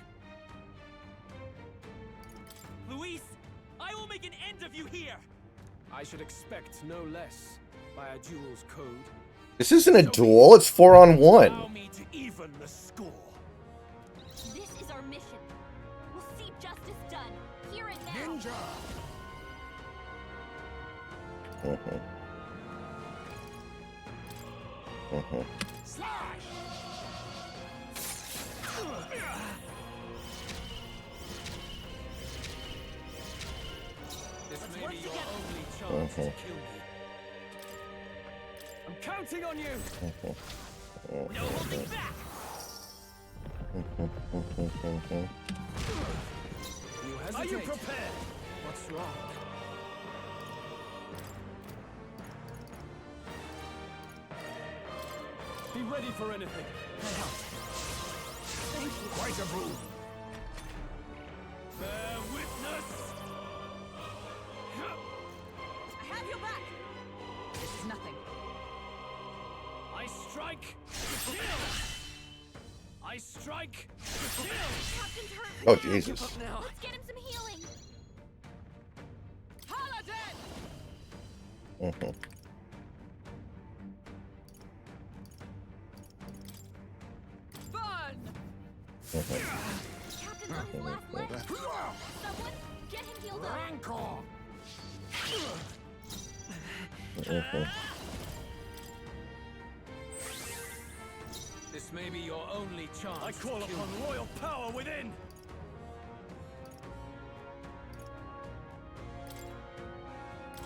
Luis, I will make an end of you here. I should expect no less by a duel's code. This isn't a duel, it's 4-on-1. Allow me to even the score. This is our mission. We'll see justice done, here and now. Ninja! Slash! This may be your only chance to kill me. I'm counting on you! No holding back! You hesitate. Are you prepared? What's wrong? Be ready for anything. Thank you. Quite a move. Bear witness! I have your back. This is nothing. I strike to kill! I strike to kill! Captain's hurt. Oh, Jesus. Give up now. Let's get him some healing. Paladin! Burn! Captain's on his last leg. Someone, get him healed up. Rancor! This may be your only chance. I call to kill upon me. royal power within!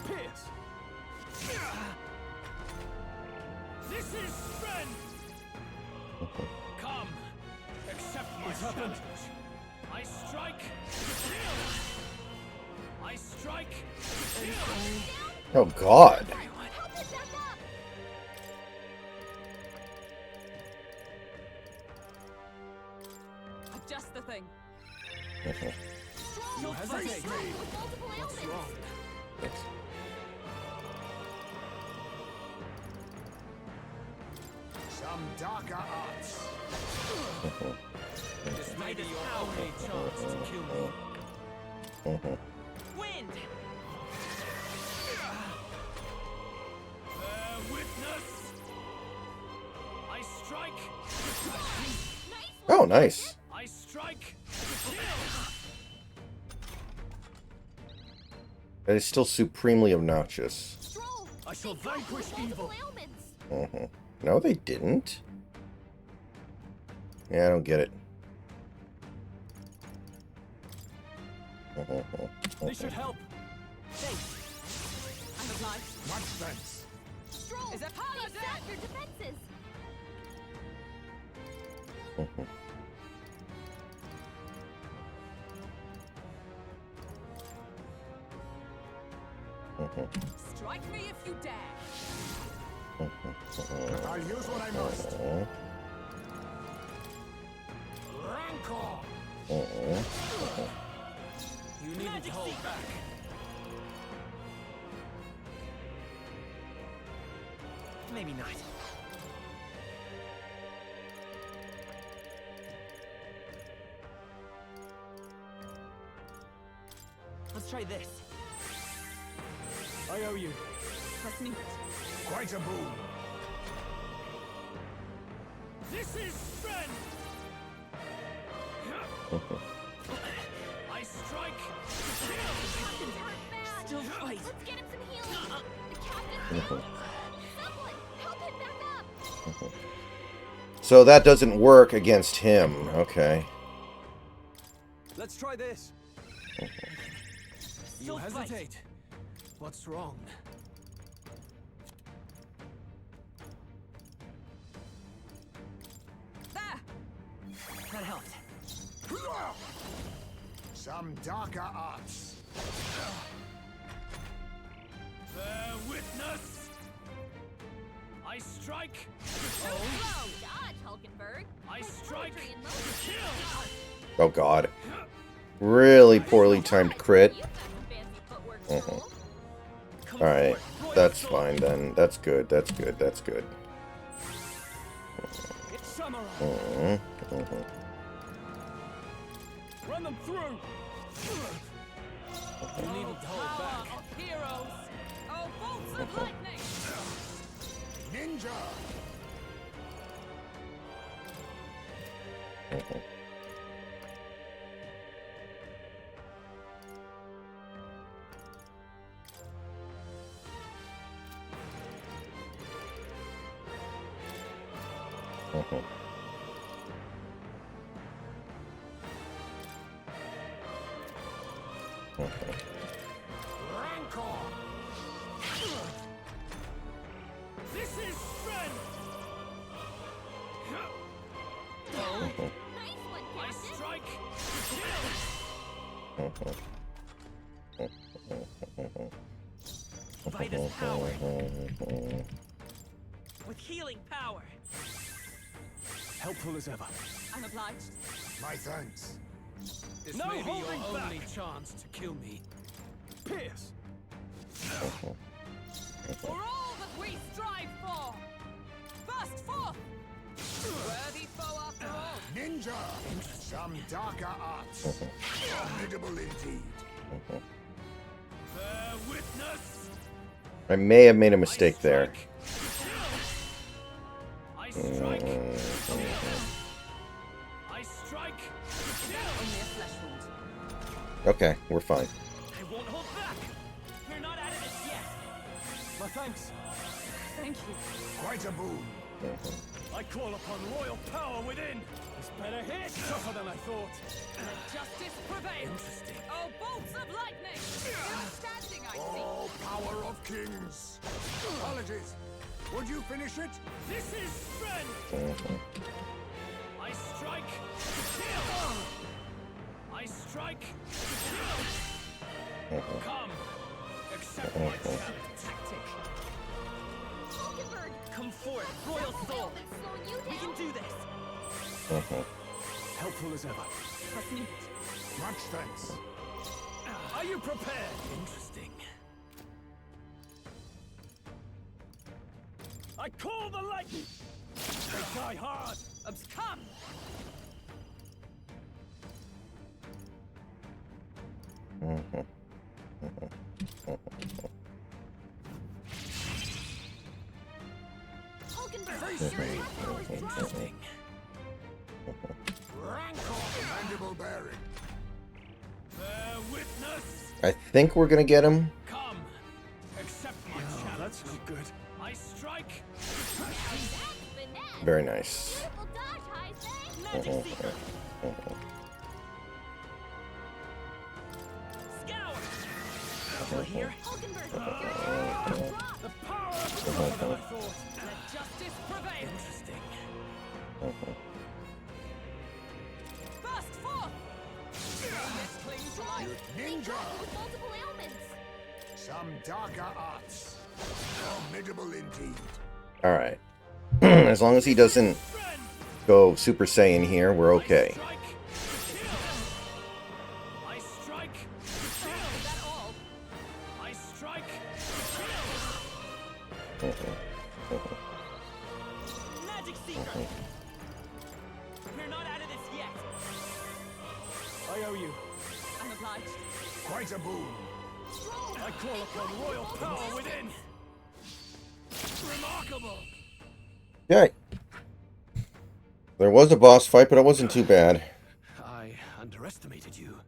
Pierce! This is strength! Come, accept my challenge. I strike to kill! I strike to kill! Oh, God. Help us back up. Just the thing. You hesitate. With multiple What's ailments. wrong? Some darker arts. This may be your only chance to kill me. Wind! Oh, nice. I strike. That is still supremely obnoxious. I shall vanquish evil. No, they didn't. Yeah, I don't get it. They should help. I'm obliged. Much thanks. Stroll, Is it please set your defenses. Strike me if you dare. I'll use what I must. Rancor. You needn't hold back. Maybe not. Let's try this. I owe you. Press me. Quite a boon. This is strength. I strike. Captain's hurt bad. Still fight. Let's get him some healing. The captain's down. Someone, help him back up. So that doesn't work against him. Okay. Let's try this. You hesitate. What's wrong? There. That helped. Some darker arts. Bear witness. I strike. Dodge, Hulkenberg. I With strike. poetry in motion. Kill. Oh, God. Really poorly timed crit. You've got some fancy footwork, Stroll. Alright. That's fine then. That's good. That's good. That's good. It's samurai. Run them through. You needn't hold Power back. of heroes. Oh, bolts of lightning. Ninja! Rancor. This is strength. Nice one, I Captain. strike. Vitus power. With healing power. Helpful as ever. I'm obliged. My thanks. This No may be your holding only back. chance to kill me. Pierce. For all that we strive for. Burst forth. Worthy foe after all. Ninja! Some darker arts. Formidable indeed. Bear witness. I may have made a mistake there. I strike. I strike. Only a flesh wound. Okay, we're fine. I won't hold back. We're not out of this yet. My thanks. Thank you. Quite a boon. I call upon royal power within. This better hit. Tougher than I thought. Let justice prevail. Interesting. Oh, bolts of lightning. Still standing, I see. Oh, power of kings. Apologies. Would you finish it? This is strength. I strike. Kill. I strike. Kill. Come. Accept my tactic. Hulkenberg, Come forth, royal soul. been slowing you We down. can do this. Helpful as ever. Press me. Much thanks. Are you prepared? Interesting. I call the lightning. They die hard. Come. Hulkenberg, your attack power is dropping. Mandible bearing. Bear witness. I think we're gonna get him. Come. Accept my challenge. That's not good. I strike. Very nice. Magic Seeker. Scour. Over here. The power of the God than I thought. Let justice prevail. Interesting. Burst forth. Let's cling to life. Ninja. With multiple ailments. Some darker arts. Formidable indeed. All right. As long as he doesn't go Super Saiyan here, we're okay. I strike. Is that all? I strike. Magic Seeker. We're not out of this yet. I owe you. I'm obliged. Quite a boon. I call upon royal power within. Remarkable. Okay. There was a boss fight, but it wasn't too bad. I underestimated you.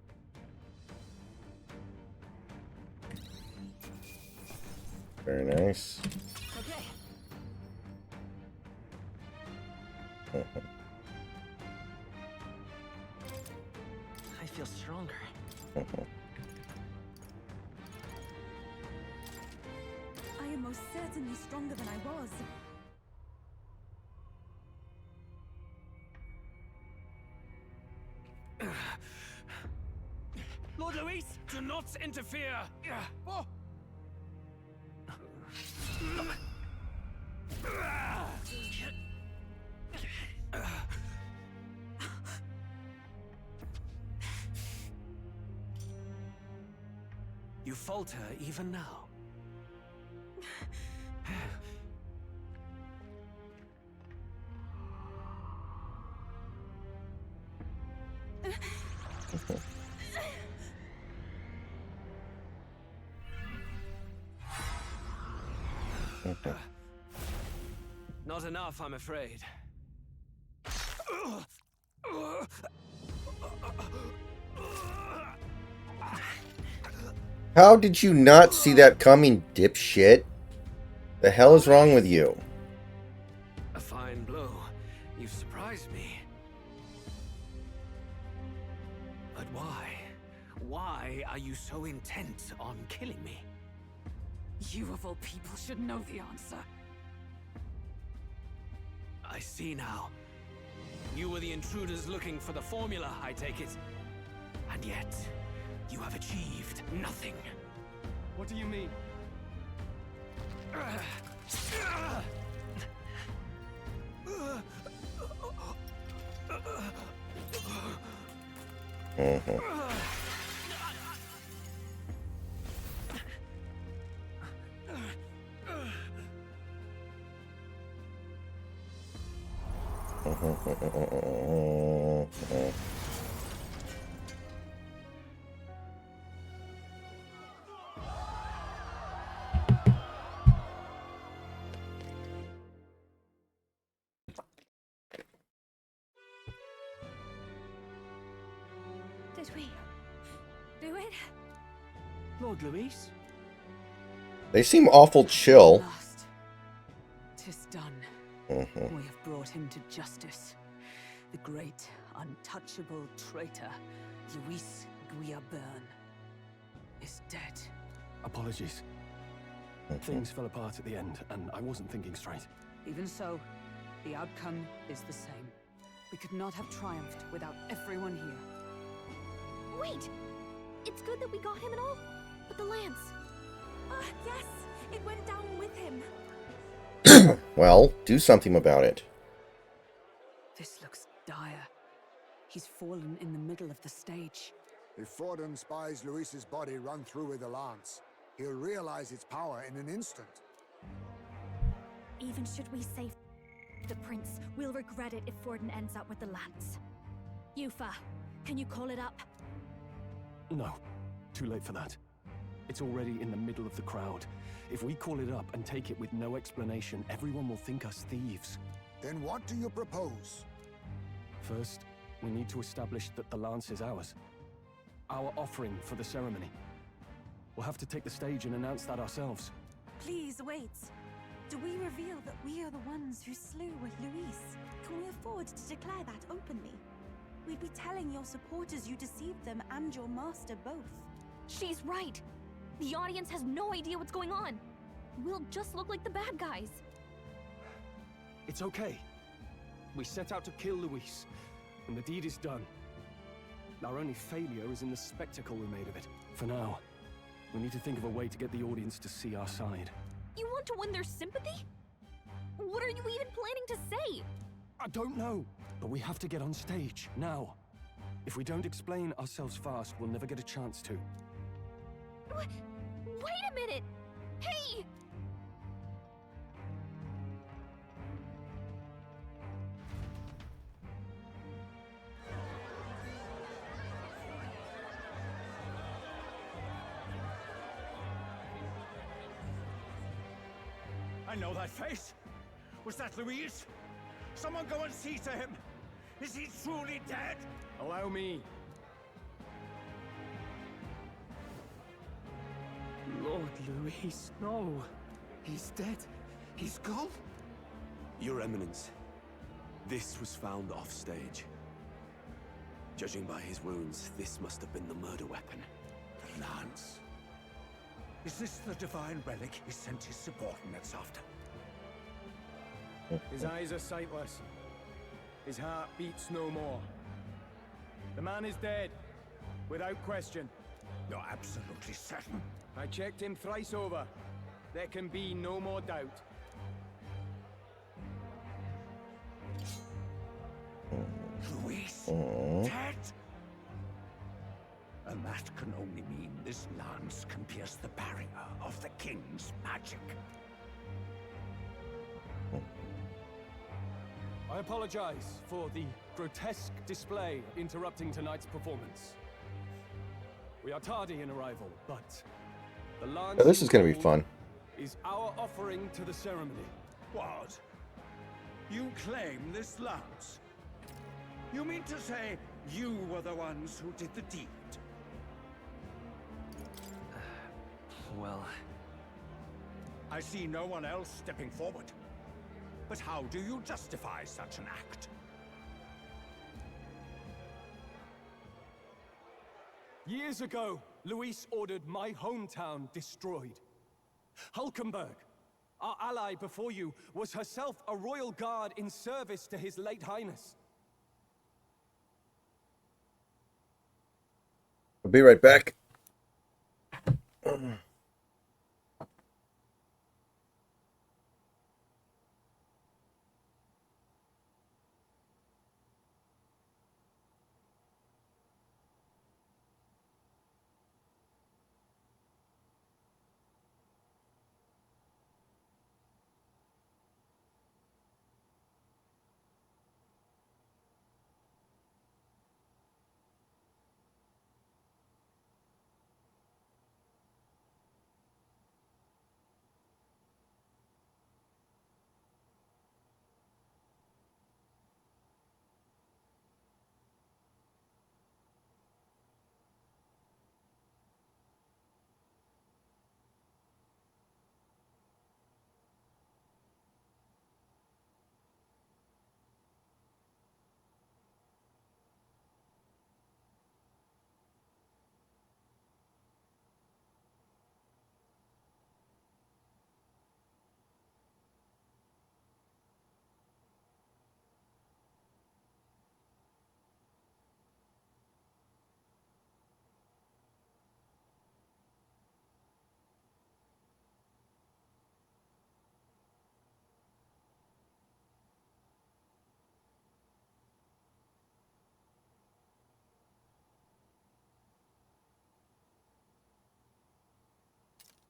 Very nice. Okay. I feel stronger. I am most certainly stronger than I was. Lord Luis, do not interfere. Oh. You falter even now. Not enough, I'm afraid. How did you not see that coming, dipshit? The hell is wrong with you? A fine blow. You've surprised me. But why? Why are you so intent on killing me? You of all people should know the answer. I see now. You were the intruders looking for the formula, I take it. And yet, you have achieved nothing. What do you mean? Did we do it? Lord Luis? They seem awful chill. Last. 'Tis done. Mhm. We have brought him to justice. The great, untouchable traitor, Luis Guillaburn, is dead. Apologies. Things fell apart at the end, and I wasn't thinking straight. Even so, the outcome is the same. We could not have triumphed without everyone here. Wait! It's good that we got him and all, but the lance. Ah, yes! It went down with him. Well, do something about it. This looks dire. He's fallen in the middle of the stage. If Forden spies Luis's body run through with a lance, he'll realize its power in an instant. Even should we save the prince, we'll regret it if Forden ends up with the lance. Yufa, can you call it up? No, too late for that. It's already in the middle of the crowd. If we call it up and take it with no explanation, everyone will think us thieves. Then what do you propose? First, we need to establish that the lance is ours. Our offering for the ceremony. We'll have to take the stage and announce that ourselves. Please wait. Do we reveal that we are the ones who slew Luis? Can we afford to declare that openly? We'd be telling your supporters you deceived them and your master both. She's right. The audience has no idea what's going on. We'll just look like the bad guys. It's okay. We set out to kill Luis, and the deed is done. Our only failure is in the spectacle we made of it. For now, we need to think of a way to get the audience to see our side. You want to win their sympathy? What are you even planning to say? I don't know, but we have to get on stage, now. If we don't explain ourselves fast, we'll never get a chance to. Wait a minute! Hey! I know that face. Was that Luis? Someone go and see to him. Is he truly dead? Allow me. Lord Luis, no. He's dead. He's gone. Your Eminence, this was found offstage. Judging by his wounds, this must have been the murder weapon. The lance. Is this the divine relic he sent his subordinates after? His eyes are sightless. His heart beats no more. The man is dead, without question. You're absolutely certain? I checked him thrice over. There can be no more doubt. Luis? Dead? And that can only mean this lance can pierce the barrier of the king's magic. I apologize for the grotesque display interrupting tonight's performance. We are tardy in arrival, but the lance Oh, this is going to be fun. is our offering to the ceremony. What? You claim this lance? You mean to say you were the ones who did the deed? Well... I see no one else stepping forward. But how do you justify such an act? Years ago, Luis ordered my hometown destroyed. Hulkenberg, our ally before you, was herself a royal guard in service to his late highness. I'll be right back.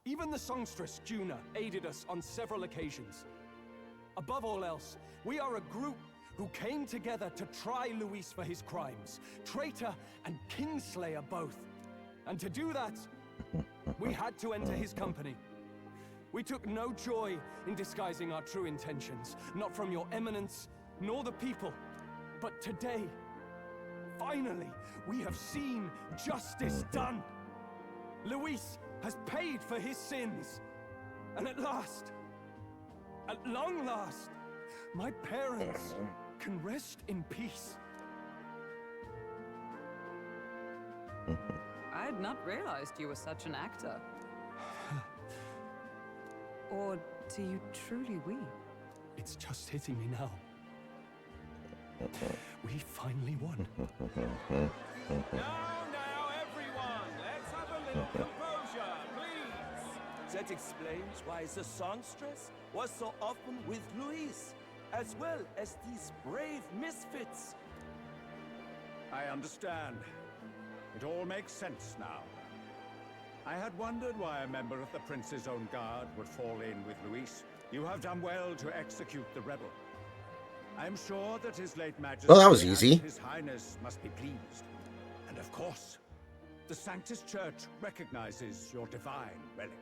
Even the songstress, Juna, aided us on several occasions. Above all else, we are a group who came together to try Luis for his crimes. Traitor and Kingslayer both. And to do that, we had to enter his company. We took no joy in disguising our true intentions, not from your eminence, nor the people. But today, Finally, we have seen justice done. Luis has paid for his sins. And at last, at long last, my parents can rest in peace. I had not realized you were such an actor. Or do you truly weep? It's just hitting me now. We finally won. Now, everyone, let's have a little composure, please. That explains why the songstress was so often with Luis, as well as these brave misfits. I understand. It all makes sense now. I had wondered why a member of the Prince's own guard would fall in with Luis. You have done well to execute the rebel. I'm sure that His late Majesty Well, that was and easy. His Highness must be pleased. And of course, the Sanctus Church recognizes your divine relic.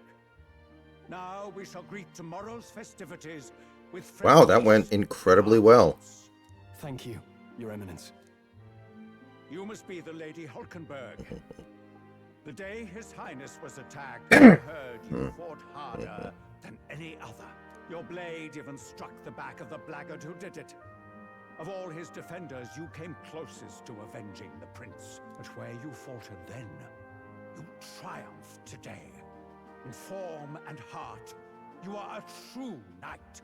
Now we shall greet tomorrow's festivities with... Wow, that went incredibly well. Thank you, Your Eminence. You must be the Lady Hulkenberg. The day His Highness was attacked, I heard you fought harder than any other. Your blade even struck the back of the blackguard who did it. Of all his defenders, you came closest to avenging the prince. But where you faltered then, you triumphed today. In form and heart, you are a true knight.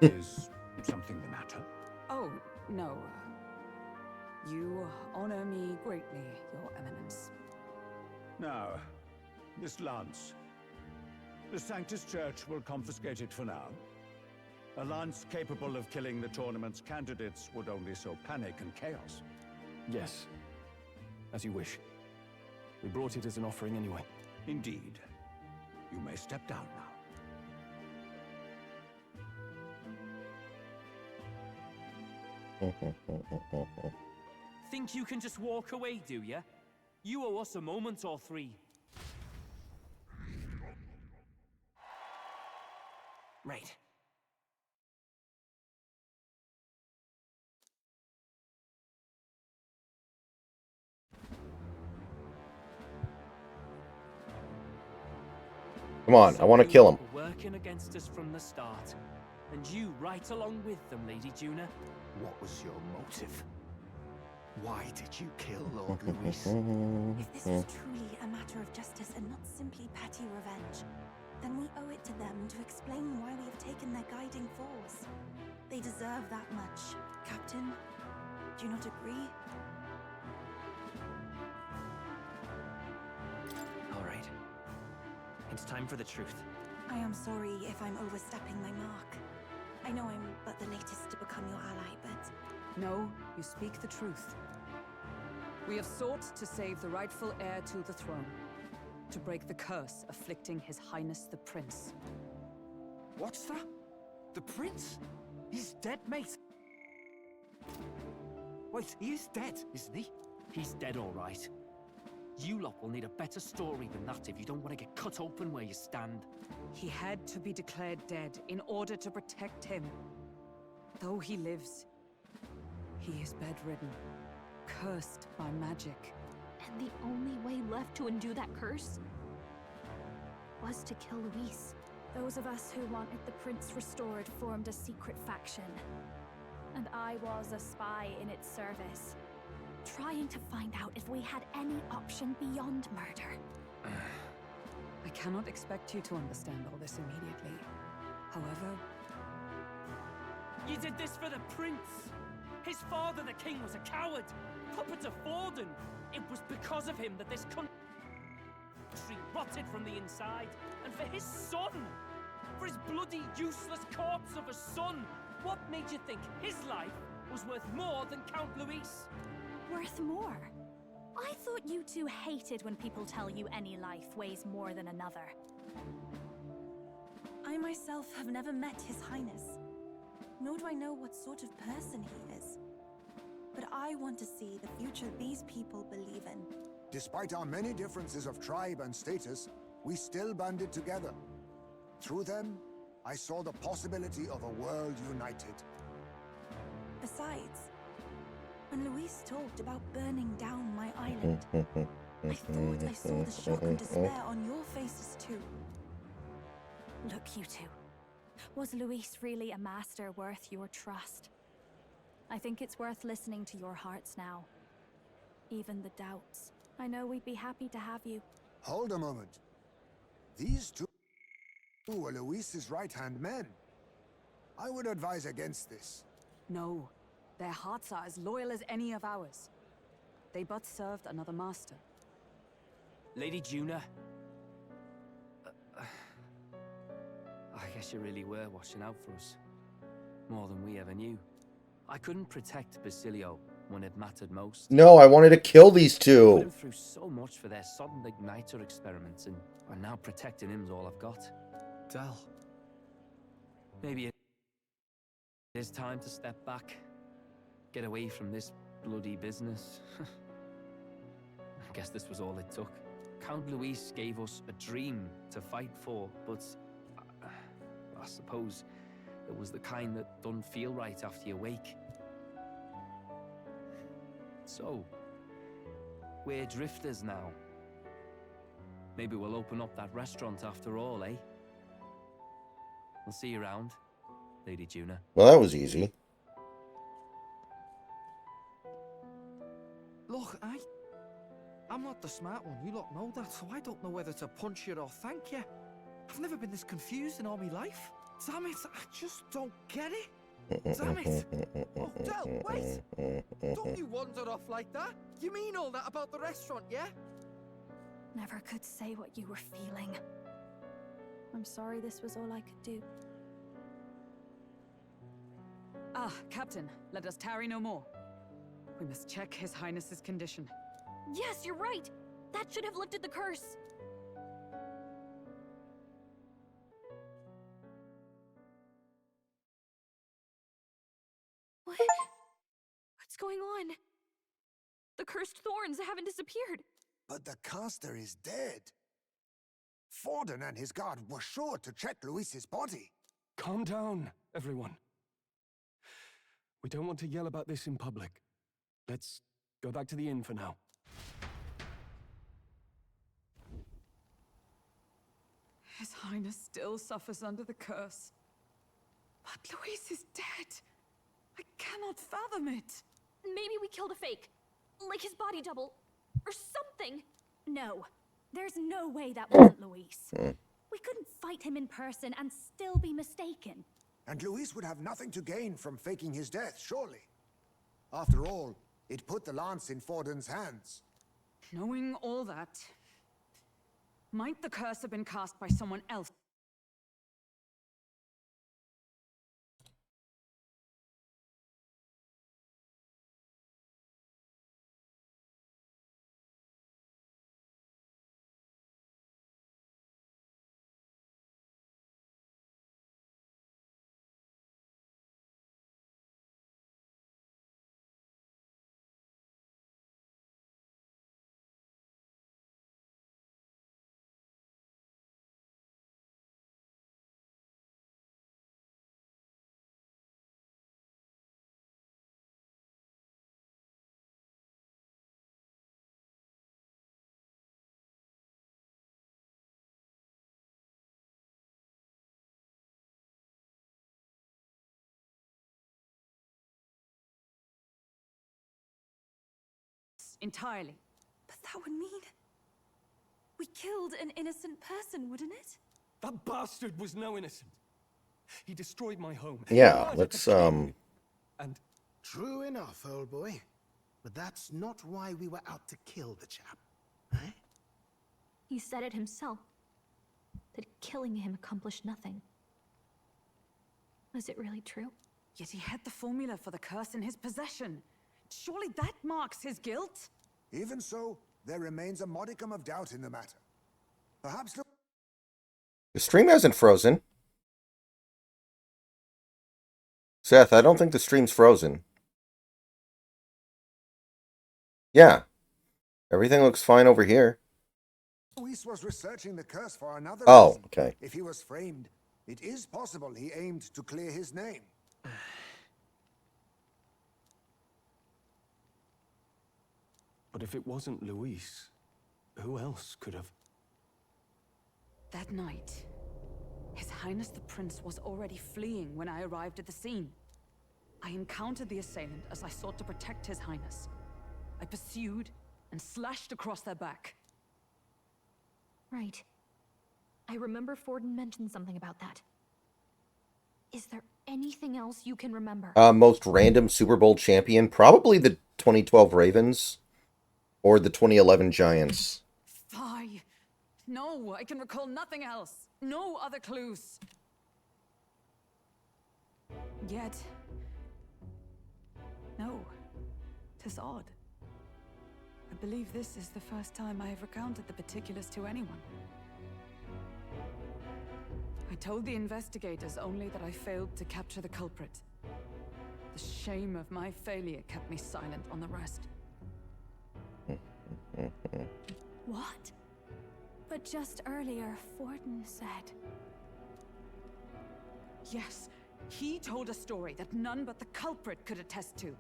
Is something the matter? Oh, no. You honor me greatly, Your Eminence. Now, this lance. The Sanctus Church will confiscate it for now. A lance capable of killing the tournament's candidates would only sow panic and chaos. Yes, as you wish. We brought it as an offering anyway. Indeed. You may step down now. Think you can just walk away, do ya? You owe us a moment or three. Right. Come on, I want to kill him. Were working against us from the start, and you right along with them, Lady Juna. What was your motive? Why did you kill Lord Luis? If this is truly a matter of justice and not simply petty revenge, then we owe it to them to explain why we have taken their guiding force. They deserve that much. Captain, do you not agree? All right. It's time for the truth. I am sorry if I'm overstepping my mark. I know I'm but the latest to become your ally, but... No, you speak the truth. We have sought to save the rightful heir to the throne, to break the curse afflicting His Highness the Prince. What's that? The Prince? He's dead, mate. Wait, he is dead, isn't he? He's dead, all right. You lot will need a better story than that if you don't want to get cut open where you stand. He had to be declared dead in order to protect him. Though he lives, he is bedridden, cursed by magic. And the only way left to undo that curse was to kill Luis. Those of us who wanted the prince restored formed a secret faction. And I was a spy in its service, trying to find out if we had any option beyond murder. I cannot expect you to understand all this immediately. However... You did this for the prince! His father, the king, was a coward! Puppet to Forden! It was because of him that this country rotted from the inside. And for his son! For his bloody, useless corpse of a son! What made you think his life was worth more than Count Luis? Worth more? I thought you two hated when people tell you any life weighs more than another. I myself have never met His Highness, nor do I know what sort of person he is. But I want to see the future these people believe in. Despite our many differences of tribe and status, we still banded together. Through them, I saw the possibility of a world united. Besides, when Luis talked about burning down my island, I thought I saw the shock and despair on your faces too. Look, you two. Was Luis really a master worth your trust? I think it's worth listening to your hearts now. Even the doubts. I know we'd be happy to have you. Hold a moment. These two were Luis's right-hand men. I would advise against this. No, their hearts are as loyal as any of ours. They but served another master. Lady Juna. I guess you really were watching out for us. More than we ever knew. I couldn't protect Basilio when it mattered most. No, I wanted to kill these Put two. him through so much for their sudden igniter experiments, and now protecting him's all I've got. Del. Maybe it is time to step back. Get away from this bloody business. I guess this was all it took. Count Luis gave us a dream to fight for, but I suppose it was the kind that don't feel right after you wake. So, we're drifters now. Maybe we'll open up that restaurant after all, eh? We'll see you around, Lady Juna. Well, that was easy. Look, I'm not the smart one. You lot know that, so I don't know whether to punch you or thank you. I've never been this confused in all my life. Damn it, I just don't get it. Damn it. Oh, Del, wait. Don't you wander off like that. You mean all that about the restaurant, yeah? Never could say what you were feeling. I'm sorry this was all I could do. Ah, Captain, let us tarry no more. We must check His Highness's condition. Yes, you're right. That should have lifted the curse. What's going on? The cursed thorns haven't disappeared. But the caster is dead. Forden and his guard were sure to check Luis's body. Calm down, everyone. We don't want to yell about this in public. Let's go back to the inn for now. His Highness still suffers under the curse. But Luis is dead. I cannot fathom it. Maybe we killed a fake. Like his body double. Or something. No. There's no way that wasn't Luis. We couldn't fight him in person and still be mistaken. And Luis would have nothing to gain from faking his death, surely. After all, it put the lance in Forden's hands. Knowing all that, might the curse have been cast by someone else? Entirely. But that would mean we killed an innocent person, wouldn't it? That bastard was no innocent. He destroyed my home. Yeah, let's And true enough, old boy. But that's not why we were out to kill the chap, eh? He said it himself. That killing him accomplished nothing. Was it really true? Yet he had the formula for the curse in his possession. Surely that marks his guilt? Even so, there remains a modicum of doubt in the matter. Perhaps The stream hasn't frozen. Seth, I don't think the stream's frozen. Yeah. Everything looks fine over here. Luis was researching the curse for another Oh, reason. okay. If he was framed, it is possible he aimed to clear his name. But if it wasn't Luis, who else could have? That night, His Highness the Prince was already fleeing when I arrived at the scene. I encountered the assailant as I sought to protect His Highness. I pursued and slashed across their back. Right. I remember Forden mentioned something about that. Is there anything else you can remember? Most random Super Bowl champion? Probably the 2012 Ravens. Or the 2011 Giants. Fie! No, I can recall nothing else. No other clues. Yet... no. 'Tis odd. I believe this is the first time I have recounted the particulars to anyone. I told the investigators only that I failed to capture the culprit. The shame of my failure kept me silent on the rest. What? But just earlier, Forden said... Yes, he told a story that none but the culprit could attest to.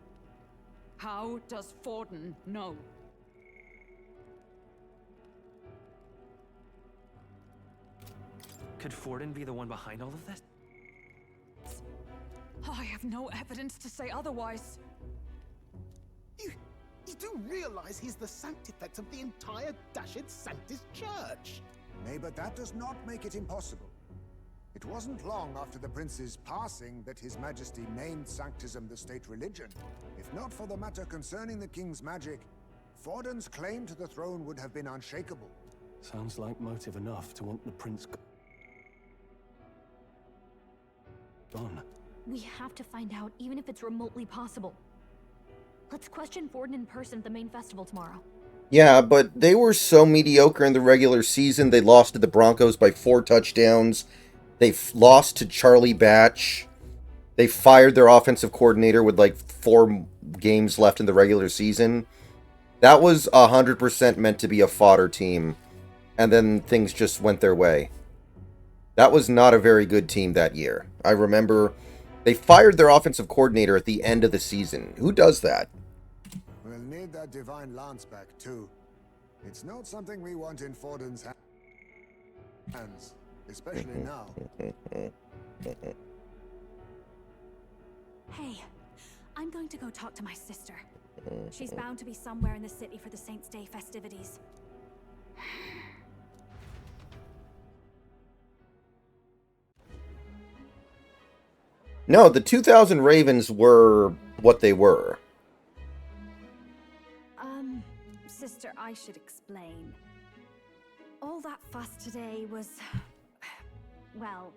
How does Forden know? Could Forden be the one behind all of this? I have no evidence to say otherwise. You do realize he's the sanctifex of the entire Dashed Sanctis Church? Nay, but that does not make it impossible. It wasn't long after the prince's passing that His Majesty named Sanctism the state religion. If not for the matter concerning the king's magic, Forden's claim to the throne would have been unshakable. Sounds like motive enough to want the prince gone. We have to find out, even if it's remotely possible. Let's question Forden in person at the main festival tomorrow. Yeah, but they were so mediocre in the regular season. They lost to the Broncos by 4 touchdowns. They lost to Charlie Batch. They fired their offensive coordinator with like 4 games left in the regular season. That was 100% meant to be a fodder team. And then things just went their way. That was not a very good team that year. I remember they fired their offensive coordinator at the end of the season. Who does that? We'll need that divine lance back, too. It's not something we want in Forden's hands, especially now. Hey, I'm going to go talk to my sister. She's bound to be somewhere in the city for the Saints' Day festivities. No, the 2000 Ravens were what they were. Sister, I should explain. All that fuss today was... well...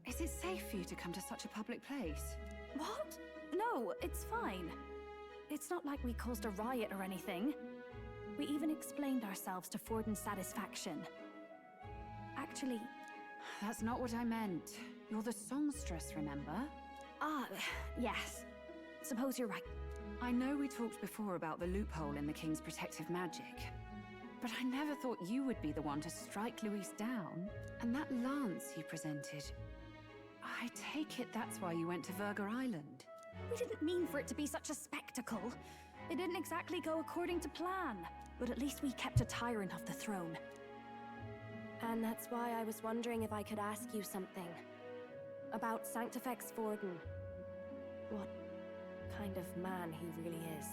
Is it safe for you to come to such a public place? What? No, it's fine. It's not like we caused a riot or anything. We even explained ourselves to Forden's satisfaction. Actually... That's not what I meant. You're the songstress, remember? Yes. Suppose you're right. I know we talked before about the loophole in the king's protective magic, but I never thought you would be the one to strike Luis down. And that lance you presented, I take it that's why you went to Verger Island. We didn't mean for it to be such a spectacle. It didn't exactly go according to plan, but at least we kept a tyrant off the throne. And that's why I was wondering if I could ask you something. About Sanctifex Forden. What kind of man he really is.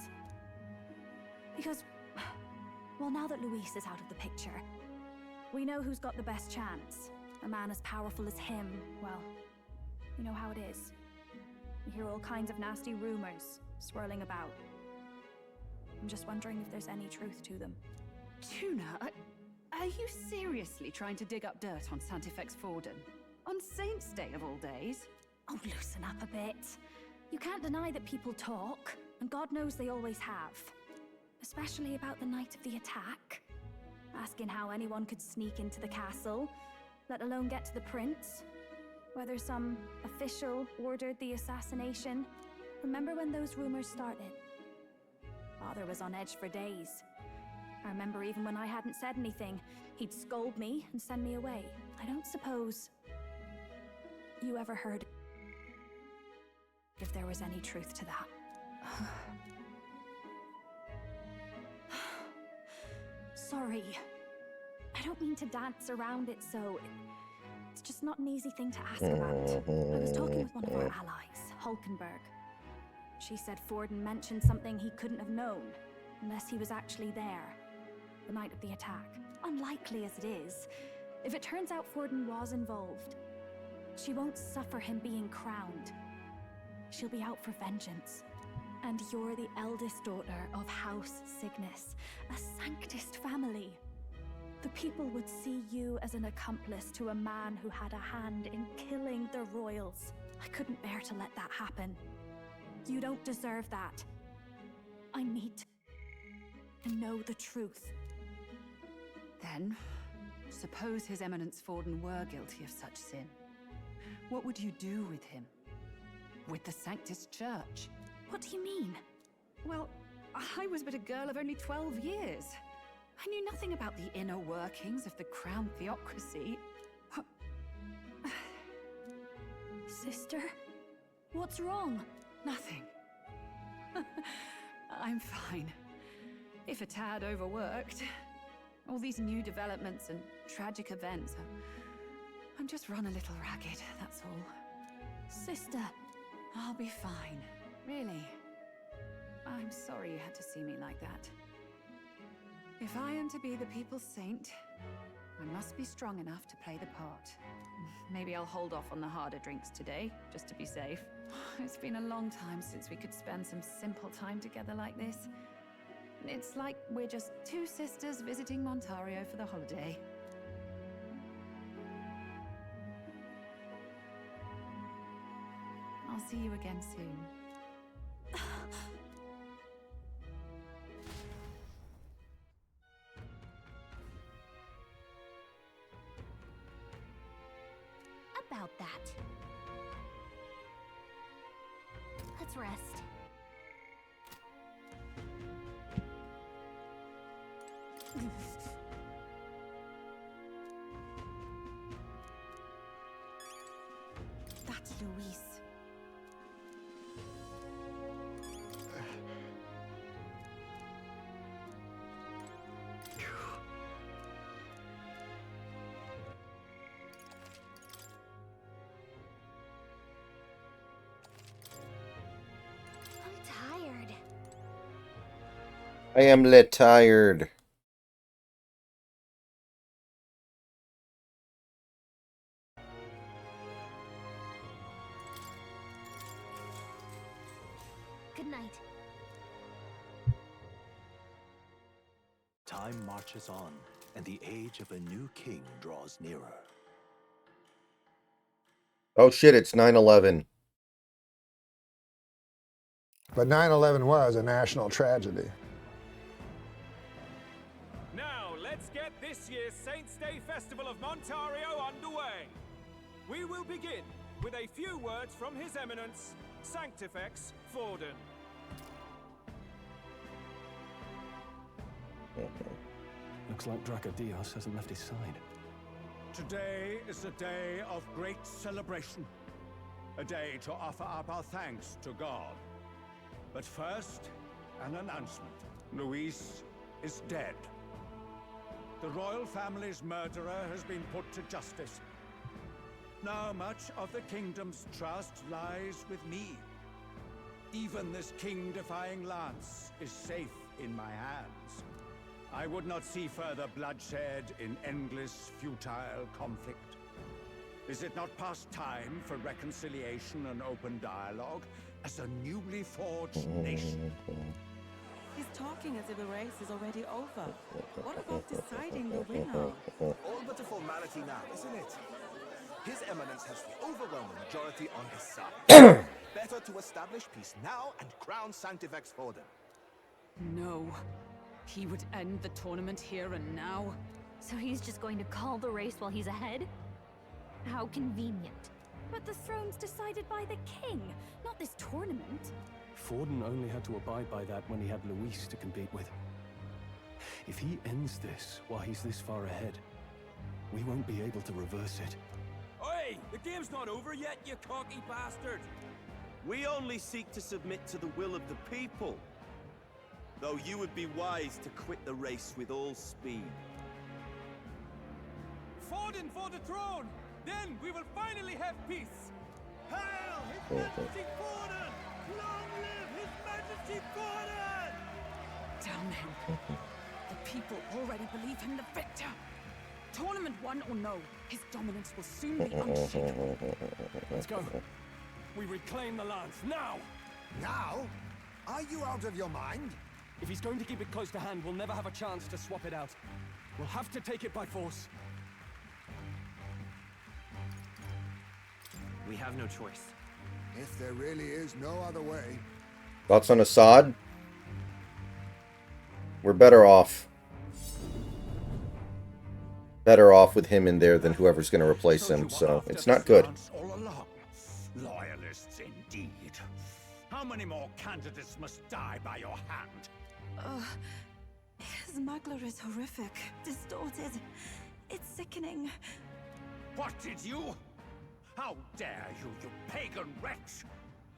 Because, well, now that Luis is out of the picture, we know who's got the best chance. A man as powerful as him, well, you know how it is. You hear all kinds of nasty rumors swirling about. I'm just wondering if there's any truth to them. Tuna, are you seriously trying to dig up dirt on Sanctifex Forden? On Saints' Day of all days? Oh, loosen up a bit. You can't deny that people talk, and God knows they always have. Especially about the night of the attack. Asking how anyone could sneak into the castle, let alone get to the prince. Whether some official ordered the assassination. Remember when those rumors started? Father was on edge for days. I remember even when I hadn't said anything, he'd scold me and send me away. I don't suppose you ever heard if there was any truth to that. sorry. I don't mean to dance around it so. It's just not an easy thing to ask about. I was talking with one of our allies, Hulkenberg. She said Forden mentioned something he couldn't have known, unless he was actually there, the night of the attack. Unlikely as it is, if it turns out Forden was involved, she won't suffer him being crowned. She'll be out for vengeance. And you're the eldest daughter of House Cygnus, a Sanctist family. The people would see you as an accomplice to a man who had a hand in killing the royals. I couldn't bear to let that happen. You don't deserve that. I need to know the truth. Then, suppose His Eminence Forden were guilty of such sin. What would you do with him? With the Sanctist Church? What do you mean? Well, I was but a girl of only 12 years. I knew nothing about the inner workings of the crown theocracy. Sister? What's wrong? Nothing. I'm fine. If a tad overworked. All these new developments and tragic events. I'm just run a little ragged, that's all. Sister. I'll be fine. Really. I'm sorry you had to see me like that. If I am to be the people's saint, I must be strong enough to play the part. Maybe I'll hold off on the harder drinks today, just to be safe. It's been a long time since we could spend some simple time together like this. It's like we're just two sisters visiting Montario for the holiday. I'll see you again soon. About that. Let's rest. That's Luis. I am lit tired. Good night. Time marches on, and the age of a new king draws nearer. Oh shit, it's 9/11. But 9/11 was a national tragedy. Now, let's get this year's Saints' Day Festival of Montario underway. We will begin with a few words from His Eminence, Sanctifex Forden. Looks like Dracodios hasn't left his side. Today is a day of great celebration. A day to offer up our thanks to God. But first, an announcement. Luis is dead. The royal family's murderer has been put to justice. Now much of the kingdom's trust lies with me. Even this king-defying lance is safe in my hands. I would not see further bloodshed in endless, futile conflict. Is it not past time for reconciliation and open dialogue as a newly forged nation? He's talking as if the race is already over. What about deciding the winner? All but a formality now, isn't it? His Eminence has the overwhelming majority on his side. Better to establish peace now and crown Sanctifex Forden. No. He would end the tournament here and now. So he's just going to call the race while he's ahead? How convenient. But the throne's decided by the king, not this tournament. Forden only had to abide by that when he had Luis to compete with. If he ends this while he's this far ahead, we won't be able to reverse it. Oi! The game's not over yet, you cocky bastard! We only seek to submit to the will of the people. Though you would be wise to quit the race with all speed. Forden for the throne! Then we will finally have peace! Hail His Majesty Forden! Long live His Majesty Forden! Damn him. The people already believe him the victor. Tournament won or no, his dominance will soon be unshakable. Let's go. We reclaim the lands, now! Now? Are you out of your mind? If he's going to keep it close to hand, we'll never have a chance to swap it out. We'll have to take it by force. We have no choice. If there really is no other way. Thoughts on Assad? We're better off. Better off with him in there than whoever's going to replace him, so it's not good. All along. Loyalists indeed. How many more candidates must die by your hand? His Magler is horrific, distorted. It's sickening. What did you? How dare you, you pagan wretch!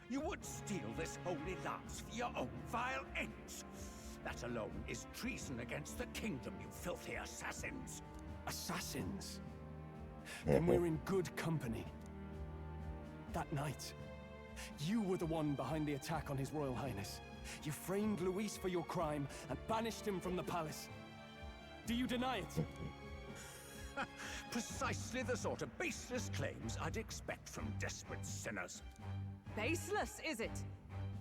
You would steal this holy lance for your own vile ends. That alone is treason against the kingdom, you filthy assassins. Assassins? Then we're in good company. That night, you were the one behind the attack on His Royal Highness. You framed Luis for your crime and banished him from the palace. Do you deny it? Precisely the sort of baseless claims I'd expect from desperate sinners. Baseless, is it?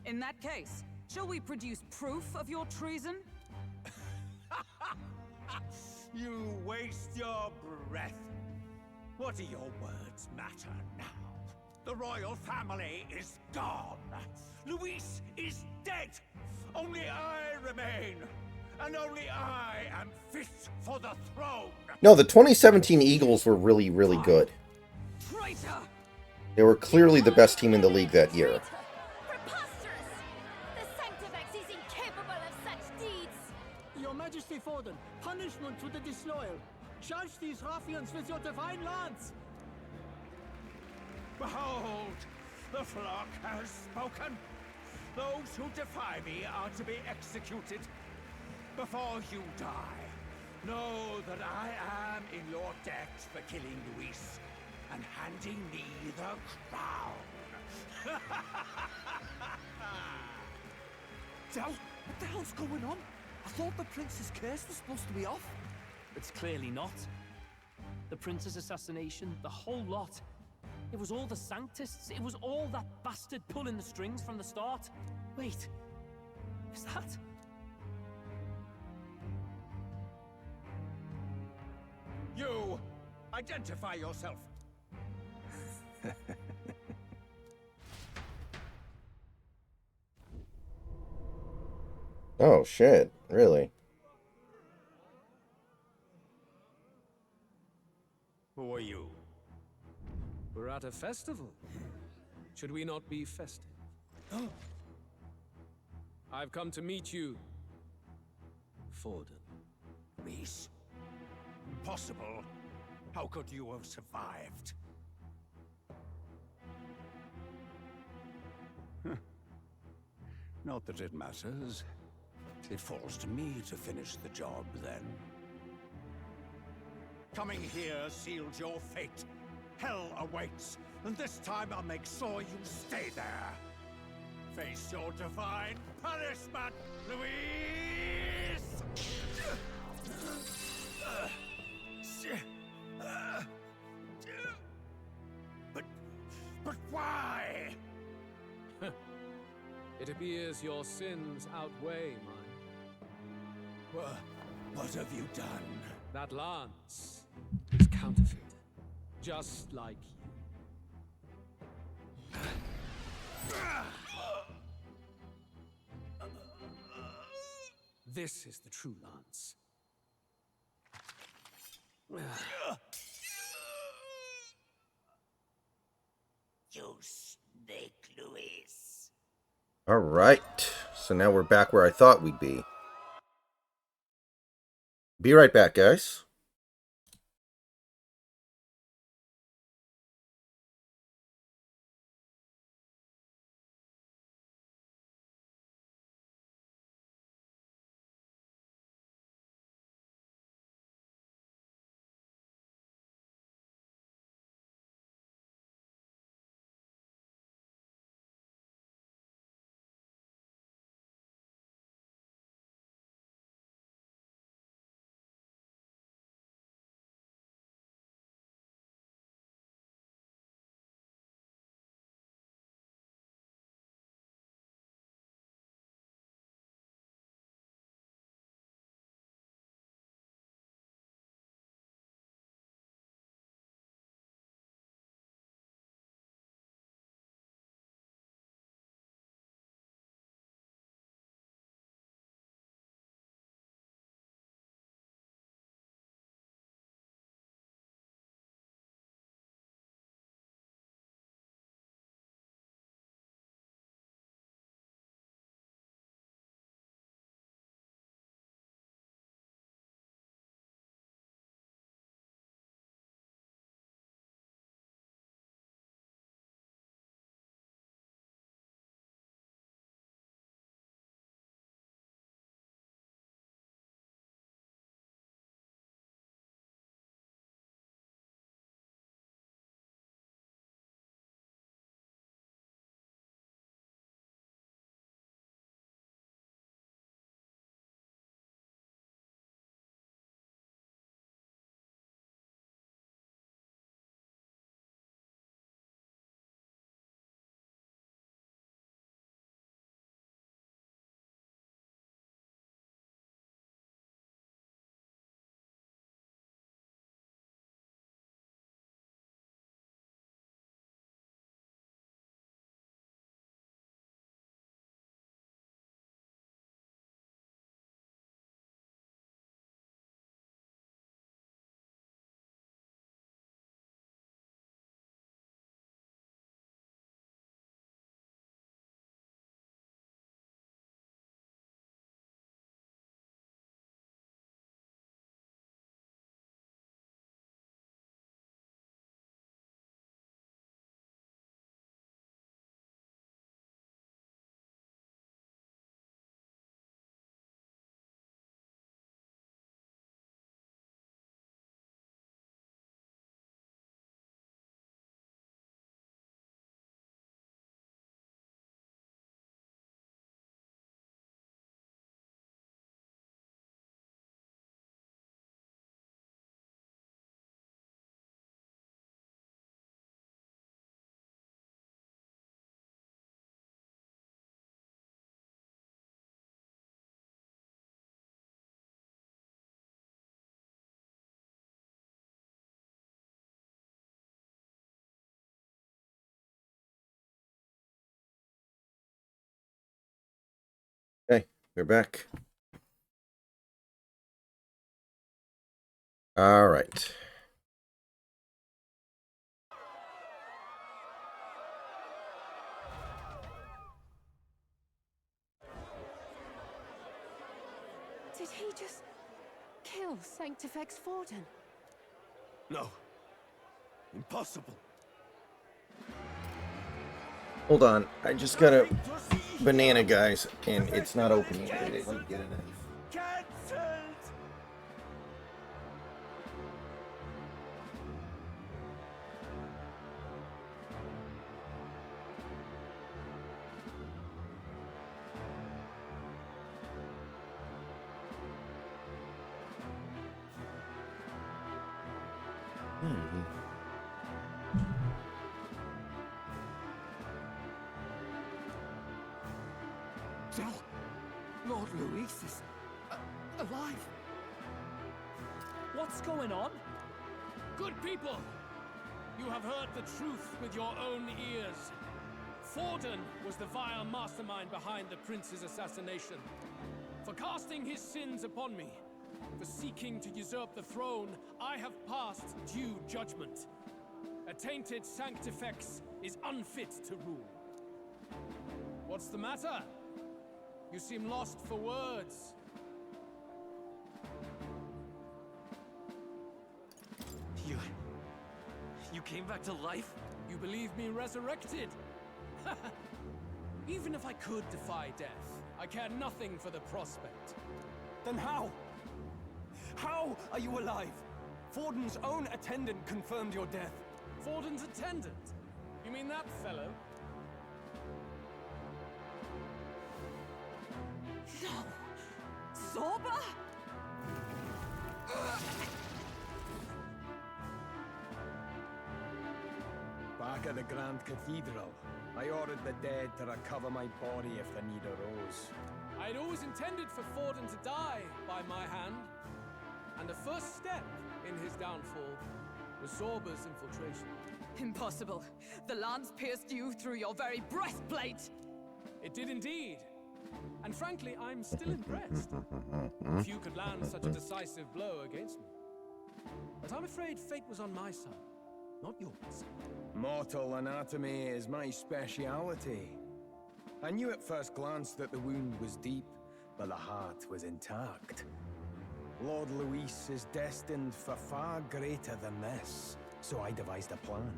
In that case, shall we produce proof of your treason? You waste your breath. What do your words matter now? The royal family is gone. Luis is dead. Only I remain. And only I am fit for the throne. No, the 2017 Eagles were really, really good. Traitor! They were clearly the best team in the league that year. Preposterous! The Sanctifex is incapable of such deeds! Your Majesty Forden, punishment to the disloyal. Judge these ruffians with your divine lance. Behold, the flock has spoken. Those who defy me are to be executed. Before you die, know that I am in your debt for killing Luis and handing me the crown. Del, what the hell's going on? I thought the prince's curse was supposed to be off. It's clearly not. The prince's assassination, the whole lot. It was all the Sanctists. It was all that bastard pulling the strings from the start. Wait, is that... You, identify yourself. Oh, shit. Really? Who are you? We're at a festival. Should we not be festive? I've come to meet you, Forden. Luis? Impossible. How could you have survived? Not that it matters. It falls to me to finish the job, then. Coming here sealed your fate. Hell awaits, and this time I'll make sure you stay there. Face your divine punishment, Luis! But why? It appears your sins outweigh mine. What have you done? That lance is counterfeit, just like you. This is the true lance. You snake, Luis. All right. So now we're back where I thought we'd be. Be right back, guys. We're back. All right. Did he just kill Sanctifex Forden? No. Impossible. Hold on. I just got a banana, guys, and it's not opening. Let me get a knife. Lord Luis is alive. What's going on? Good people! You have heard the truth with your own ears. Forden was the vile mastermind behind the prince's assassination. For casting his sins upon me, for seeking to usurp the throne, I have passed due judgment. A tainted Sanctifex is unfit to rule. What's the matter? You seem lost for words. You came back to life? You believe me resurrected? Even if I could defy death, I care nothing for the prospect. Then how? How are you alive? Forden's own attendant confirmed your death. Forden's attendant? You mean that fellow? No! Zorba? Back at the Grand Cathedral, I ordered the dead to recover my body if the need arose. I'd always intended for Forden to die by my hand. And the first step in his downfall was Zorba's infiltration. Impossible. The lance pierced you through your very breastplate! It did indeed. And frankly, I'm still impressed. Few could land such a decisive blow against me. But I'm afraid fate was on my side, not yours. Mortal anatomy is my speciality. I knew at first glance that the wound was deep, but the heart was intact. Lord Luis is destined for far greater than this, so I devised a plan.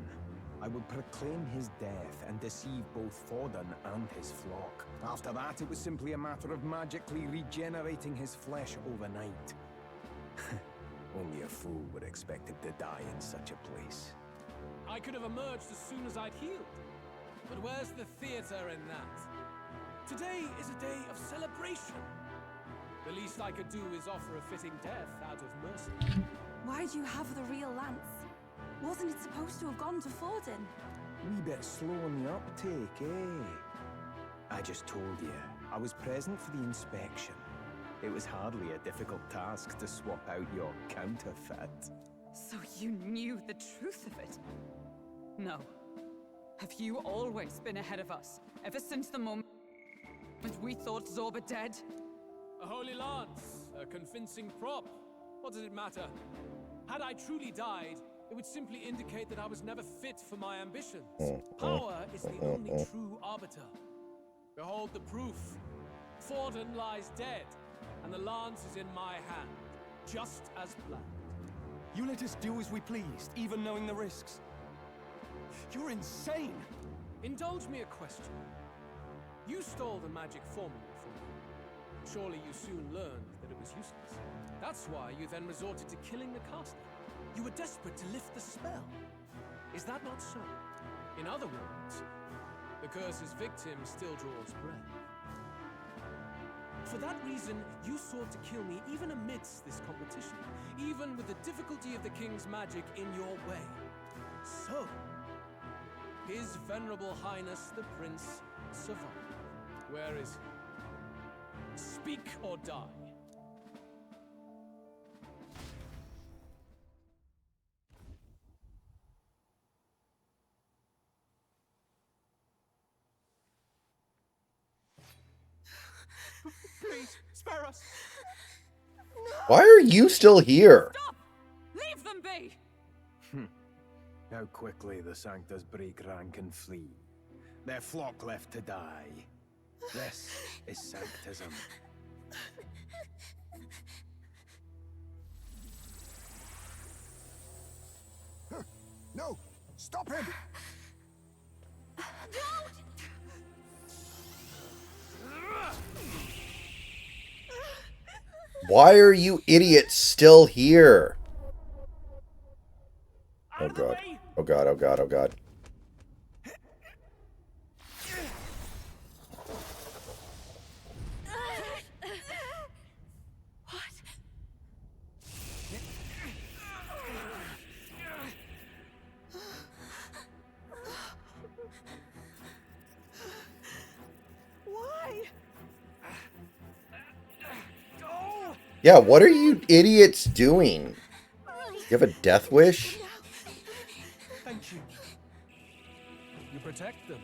I would proclaim his death and deceive both Forden and his flock. After that, it was simply a matter of magically regenerating his flesh overnight. Only a fool would expect him to die in such a place. I could have emerged as soon as I'd healed. But where's the theater in that? Today is a day of celebration. The least I could do is offer a fitting death out of mercy. Why do you have the real lance? Wasn't it supposed to have gone to Forden? Wee bit slow on the uptake, eh? I just told you, I was present for the inspection. It was hardly a difficult task to swap out your counterfeit. So you knew the truth of it? No. Have you always been ahead of us? Ever since the moment we thought Zorba dead? A holy lance, a convincing prop. What does it matter? Had I truly died, it would simply indicate that I was never fit for my ambitions. Power is the only true arbiter. Behold the proof. Forden lies dead, and the lance is in my hand, just as planned. You let us do as we pleased, even knowing the risks. You're insane! Indulge me a question. You stole the magic formula from me. Surely you soon learned that it was useless. That's why you then resorted to killing the caster. You were desperate to lift the spell. Is that not so? In other words, the curse's victim still draws breath. For that reason, you sought to kill me even amidst this competition, even with the difficulty of the king's magic in your way. So, His Venerable Highness the Prince survived. Where is he? Speak or die. Please, spare us! Why are you still here? Stop! Leave them be! How quickly the Sanctus break rank and flee. Their flock left to die. This is Sanctism. No! Stop him! Why are you idiots still here? Oh god. Oh god, oh god, oh god. Why? Yeah, what are you idiots doing? You have a death wish? Thank you. You protect them.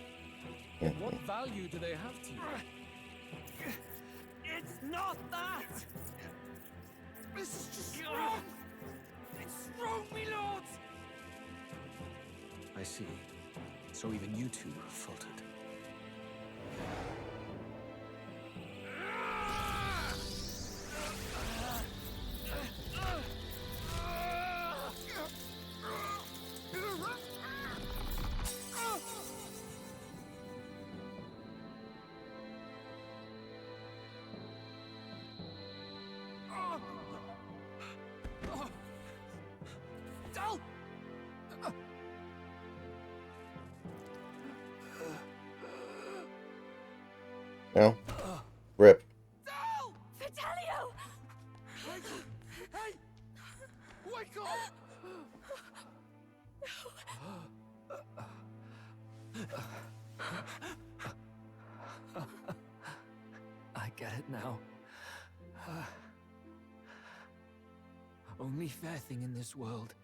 What value do they have to you? It's not that! This is just wrong! It's wrong, my lords! I see. So even you two faltered. No? Rip. Vitelio! Hey! Wake up! I get it now. Only fair thing in this world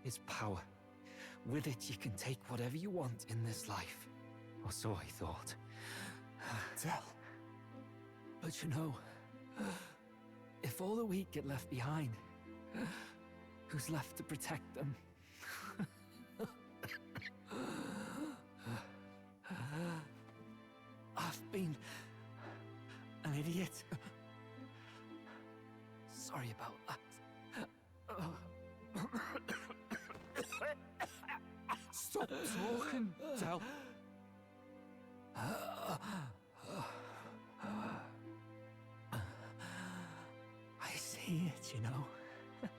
is power. With it, you can take whatever you want in this life. Or so I thought. Tell. But you know, if all the weak get left behind, who's left to protect them? I've been an idiot. Sorry about that. Stop talking, Del. I see it, you know.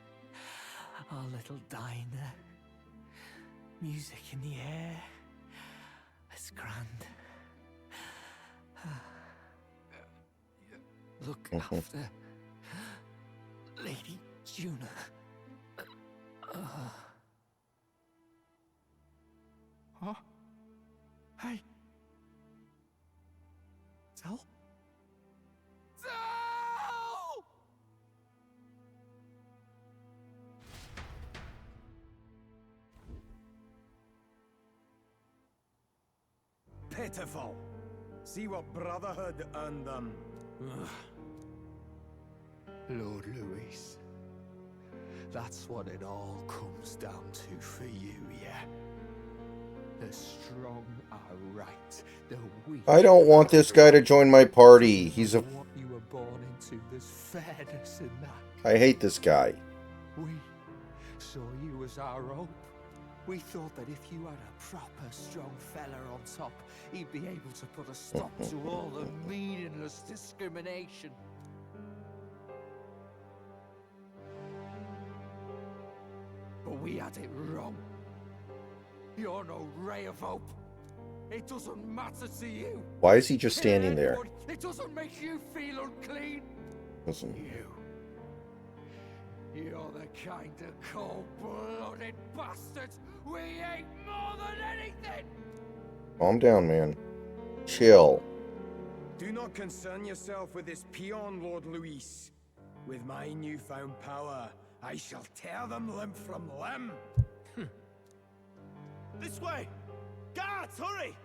Our little diner. Music in the air. It's grand. Look after Lady Juna. Huh? Hey. Del? Del! Pitiful. See what Brotherhood earned them. Lord Louis. That's what it all comes down to for you, yeah? The strong are right, the weak... I don't want this guy to join my party. He's a... What you were born into, there's fairness in that. I hate this guy. We saw you as our hope. We thought that if you had a proper strong fella on top, he'd be able to put a stop to all the meaningless discrimination. But we had it wrong. You're no ray of hope. It doesn't matter to you. Why is he just standing there? It doesn't make you feel unclean. Listen. You're the kind of cold-blooded bastards we hate more than anything. Calm down, man. Chill. Do not concern yourself with this peon, Lord Louis. With my newfound power, I shall tear them limb from limb. This way! Guards, hurry!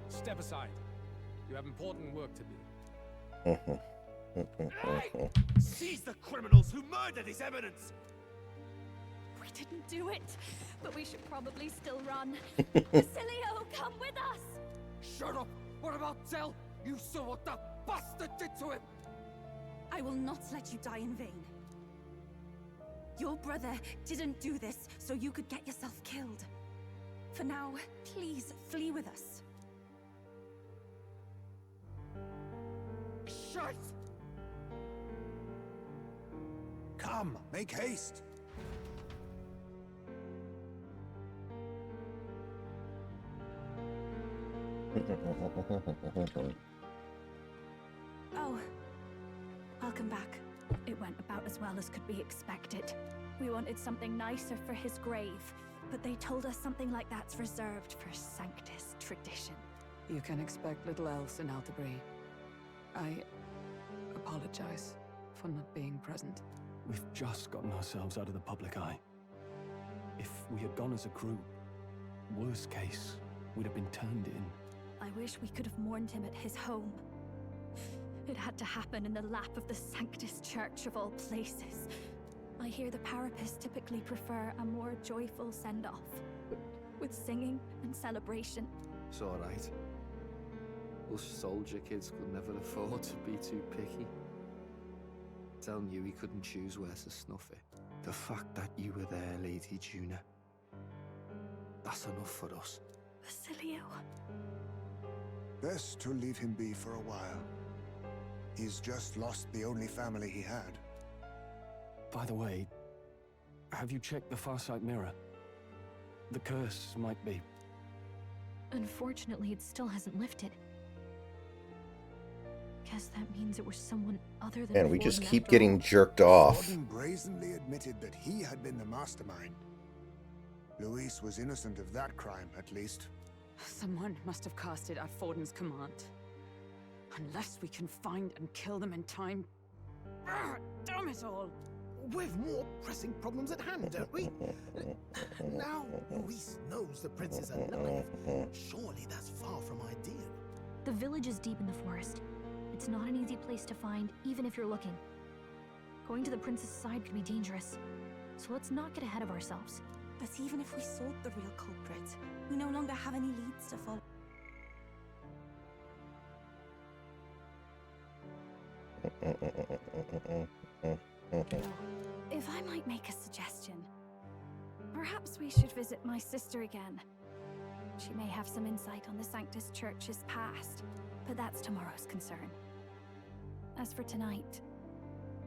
Step aside. You have important work to do. Seize the criminals who murdered His Eminence! We didn't do it, but we should probably still run. Basilio, come with us! Shut up! What about Tell? You saw what that bastard did to him! I will not let you die in vain. Your brother didn't do this so you could get yourself killed. For now, please flee with us. Shit! Come, make haste. Oh, welcome back. It went about as well as could be expected. We wanted something nicer for his grave, but they told us something like that's reserved for Sanctus tradition. You can expect little else in Altabri. I apologize for not being present. We've just gotten ourselves out of the public eye. If we had gone as a group, worst case, we'd have been turned in. I wish we could have mourned him at his home. It had to happen in the lap of the Sanctus Church of all places. I hear the Parapists typically prefer a more joyful send-off, with singing and celebration. It's alright. Us soldier kids could never afford to be too picky. Tell knew he couldn't choose where to snuff it. The fact that you were there, Lady Juna, that's enough for us. Basilio. Best to leave him be for a while. He's just lost the only family he had. By the way, have you checked the Farsight mirror? The curse might be... Unfortunately, it still hasn't lifted. Guess that means it was someone other than And we Forden just keep after getting all. jerked off. Forden brazenly admitted that he had been the mastermind. Luis was innocent of that crime, at least. Someone must have cast it at Forden's command. Unless we can find and kill them in time. Damn it all! We've more pressing problems at hand, don't we? Now Luis knows the prince is alive. Surely that's far from ideal. The village is deep in the forest. It's not an easy place to find, even if you're looking. Going to the prince's side could be dangerous. So let's not get ahead of ourselves. But even if we sought the real culprit, we no longer have any leads to follow. If I might make a suggestion, perhaps we should visit my sister again. She may have some insight on the Sanctus Church's past, but that's tomorrow's concern. As for tonight,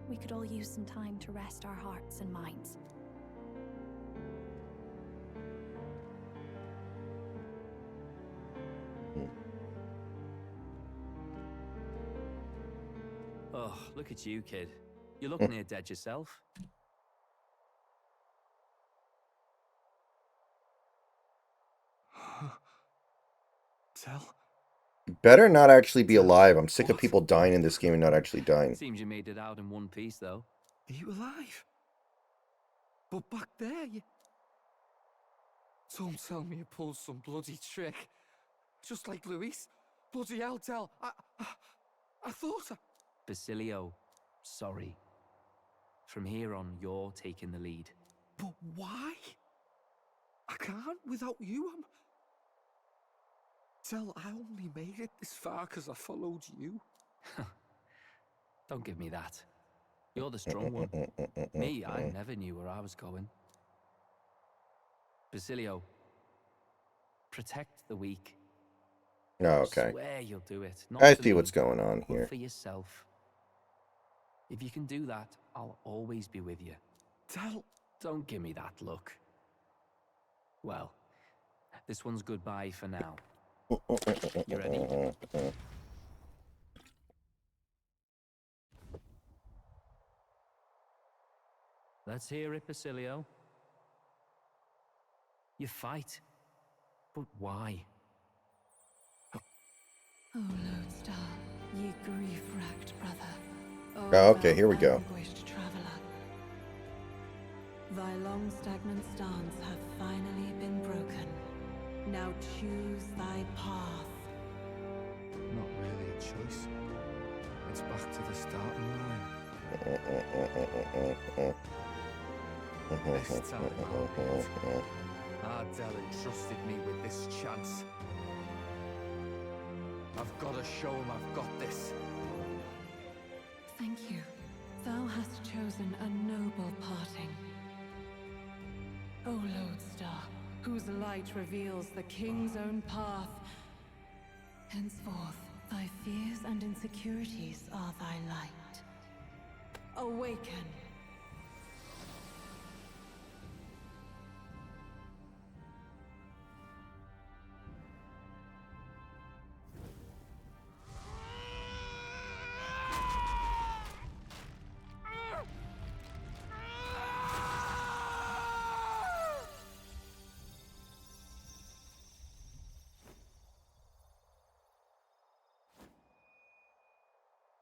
we could all use some time to rest our hearts and minds. Oh, look at you, kid. You look near dead yourself. Tell? Better not actually be alive. I'm sick of people dying in this game and not actually dying. Seems you made it out in one piece, though. Are you alive? But back there, you... Don't tell me you pulled some bloody trick. Just like Luis. Bloody hell, Tell. I thought I... Basilio, sorry. From here on, you're taking the lead. But why? I can't without you. Tell, I only made it this far because I followed you. Don't give me that. You're the strong one. Me, I never knew where I was going. Basilio, protect the weak. Oh, okay. Swear you'll do it. Not I for see me, what's going on but here. for yourself. If you can do that, I'll always be with you. Tell... Don't give me that look. Well, this one's goodbye for now. You ready? Let's hear it, Basilio. You fight. But why? Oh, Lodestar, ye grief-racked brother. Oh, okay, here we go. Anguished traveler. Thy long stagnant stance hath finally been broken. Now choose thy path. Not really a choice. It's back to the starting line. This time, Ardell entrusted me with this chance. I've got to show him I've got this. Thank you. Thou hast chosen a noble parting. O Lodestar, whose light reveals the king's own path. Henceforth, thy fears and insecurities are thy light. Awaken.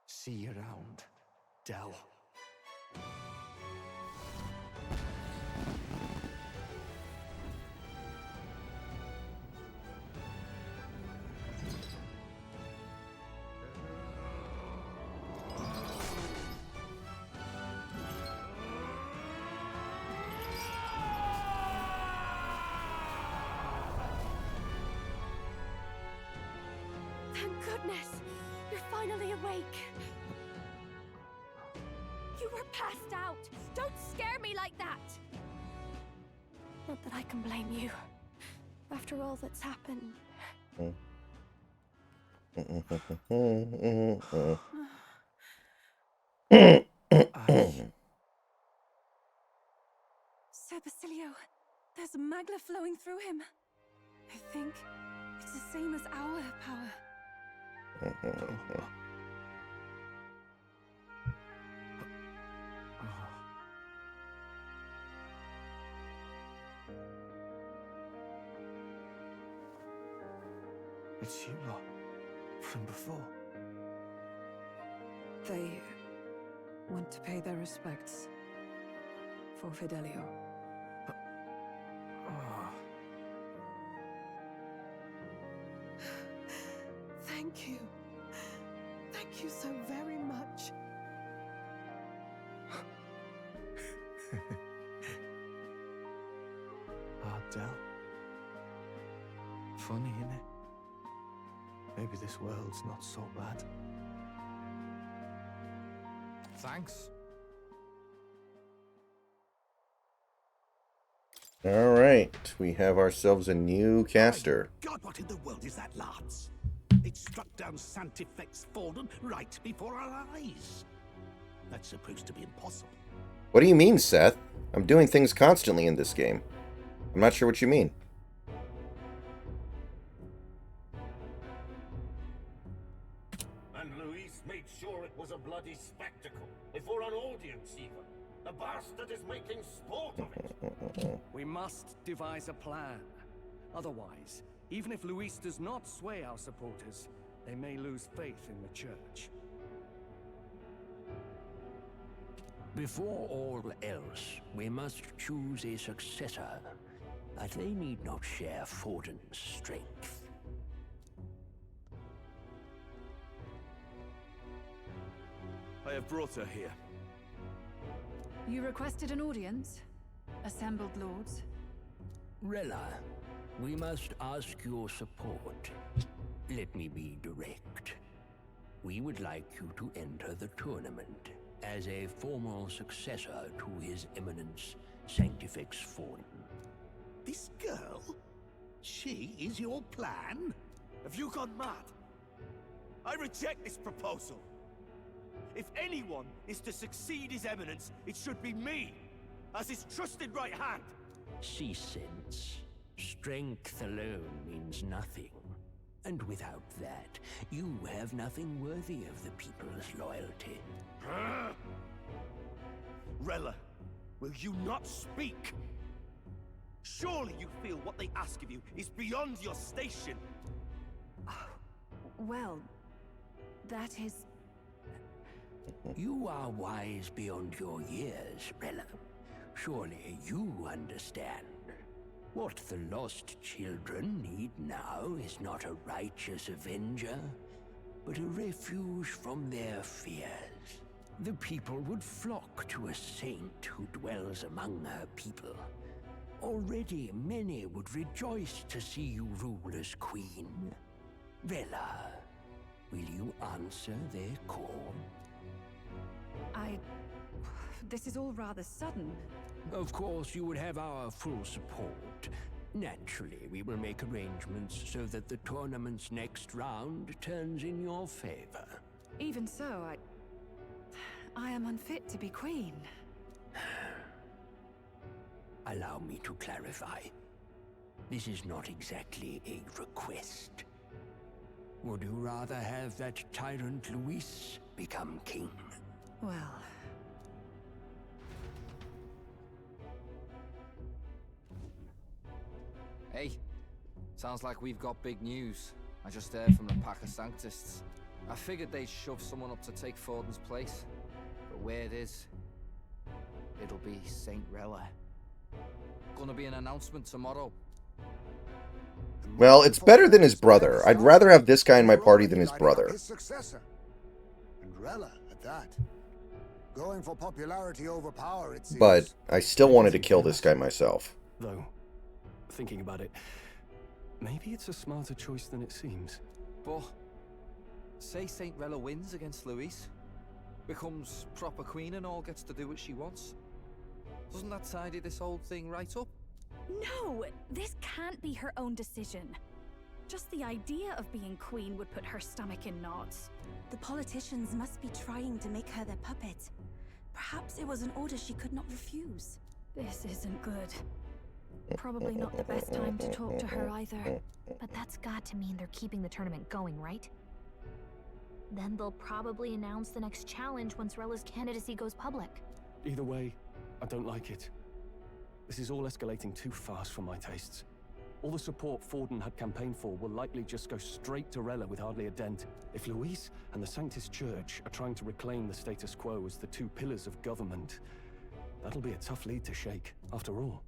See you around, Dell. Thank goodness! You're finally awake! You were passed out! Don't scare me like that! Not that I can blame you. After all that's happened. Sir Basilio, there's magla flowing through him. I think it's the same as our power. It's you lot. From before. They want to pay their respects for Fidelio. Thank you. Thank you so very much. Ardell. Funny, innit? Maybe this world's not so bad. Thanks. All right, we have ourselves a new caster. God, what in the world is that, lads? It struck down Santifex Forden right before our eyes. That's supposed to be impossible. What do you mean, Seth? I'm doing things constantly in this game. I'm not sure what you mean. And Luis made sure it was a bloody spectacle, before an audience even. The bastard is making sport of it. We must devise a plan. Otherwise, even if Luis does not sway our supporters, they may lose faith in the church. Before all else, we must choose a successor, but they need not share Forden's strength. I have brought her here. You requested an audience? Assembled lords? Rella, we must ask your support. Let me be direct. We would like you to enter the tournament as a formal successor to His Eminence Sanctifex Forden. This girl? She is your plan? Have you gone mad? I reject this proposal. If anyone is to succeed His Eminence, it should be me, as his trusted right hand. See sense. Strength alone means nothing. And without that, you have nothing worthy of the people's loyalty. Rella, will you not speak? Surely you feel what they ask of you is beyond your station. Well, that is... You are wise beyond your years, Rella. Surely you understand. What the lost children need now is not a righteous avenger, but a refuge from their fears. The people would flock to a saint who dwells among her people. Already many would rejoice to see you rule as queen. Rella, will you answer their call? This is all rather sudden. Of course, you would have our full support. Naturally, we will make arrangements so that the tournament's next round turns in your favor. Even so, I am unfit to be queen. Allow me to clarify. This is not exactly a request. Would you rather have that tyrant Luis become king? Well... Hey, sounds like we've got big news. I just heard from the pack of Sanctists. I figured they'd shove someone up to take Forden's place. But where it is, it'll be Saint Rella. Gonna be an announcement tomorrow. Well, it's better than his brother. I'd rather have this guy in my party than his brother. His successor. And Rella at that. Going for popularity over power, it seems. But I still wanted to kill this guy myself. Though, thinking about it, maybe it's a smarter choice than it seems. But say Saint Rella wins against Luis, becomes proper queen and all gets to do what she wants. Doesn't that tidy this whole thing right up? No, this can't be her own decision. Just the idea of being queen would put her stomach in knots. The politicians must be trying to make her their puppet. Perhaps it was an order she could not refuse. This isn't good. Probably not the best time to talk to her either. But that's got to mean they're keeping the tournament going, right? Then they'll probably announce the next challenge once Rella's candidacy goes public. Either way, I don't like it. This is all escalating too fast for my tastes. All the support Forden had campaigned for will likely just go straight to Rella with hardly a dent. If Luis and the Sanctus Church are trying to reclaim the status quo as the two pillars of government, that'll be a tough lead to shake. After all,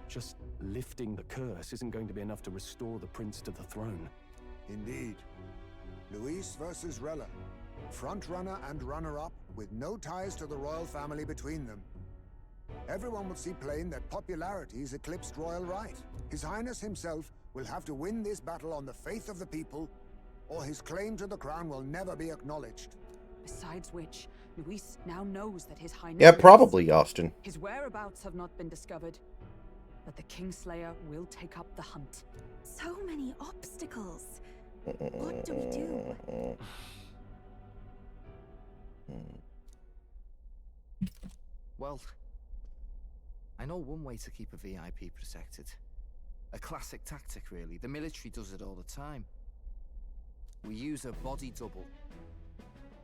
just lifting the curse isn't going to be enough to restore the prince to the throne. Indeed. Luis versus Rella. Front-runner and runner-up with no ties to the royal family between them. Everyone will see plain that popularity is eclipsed royal right. His Highness himself will have to win this battle on the faith of the people, or his claim to the crown will never be acknowledged. Besides which, Luis now knows that his Highness... Yeah, probably, Austin. His whereabouts have not been discovered, but the Kingslayer will take up the hunt. So many obstacles. What do we do? Well, I know one way to keep a VIP protected. A classic tactic, really. The military does it all the time. We use a body double.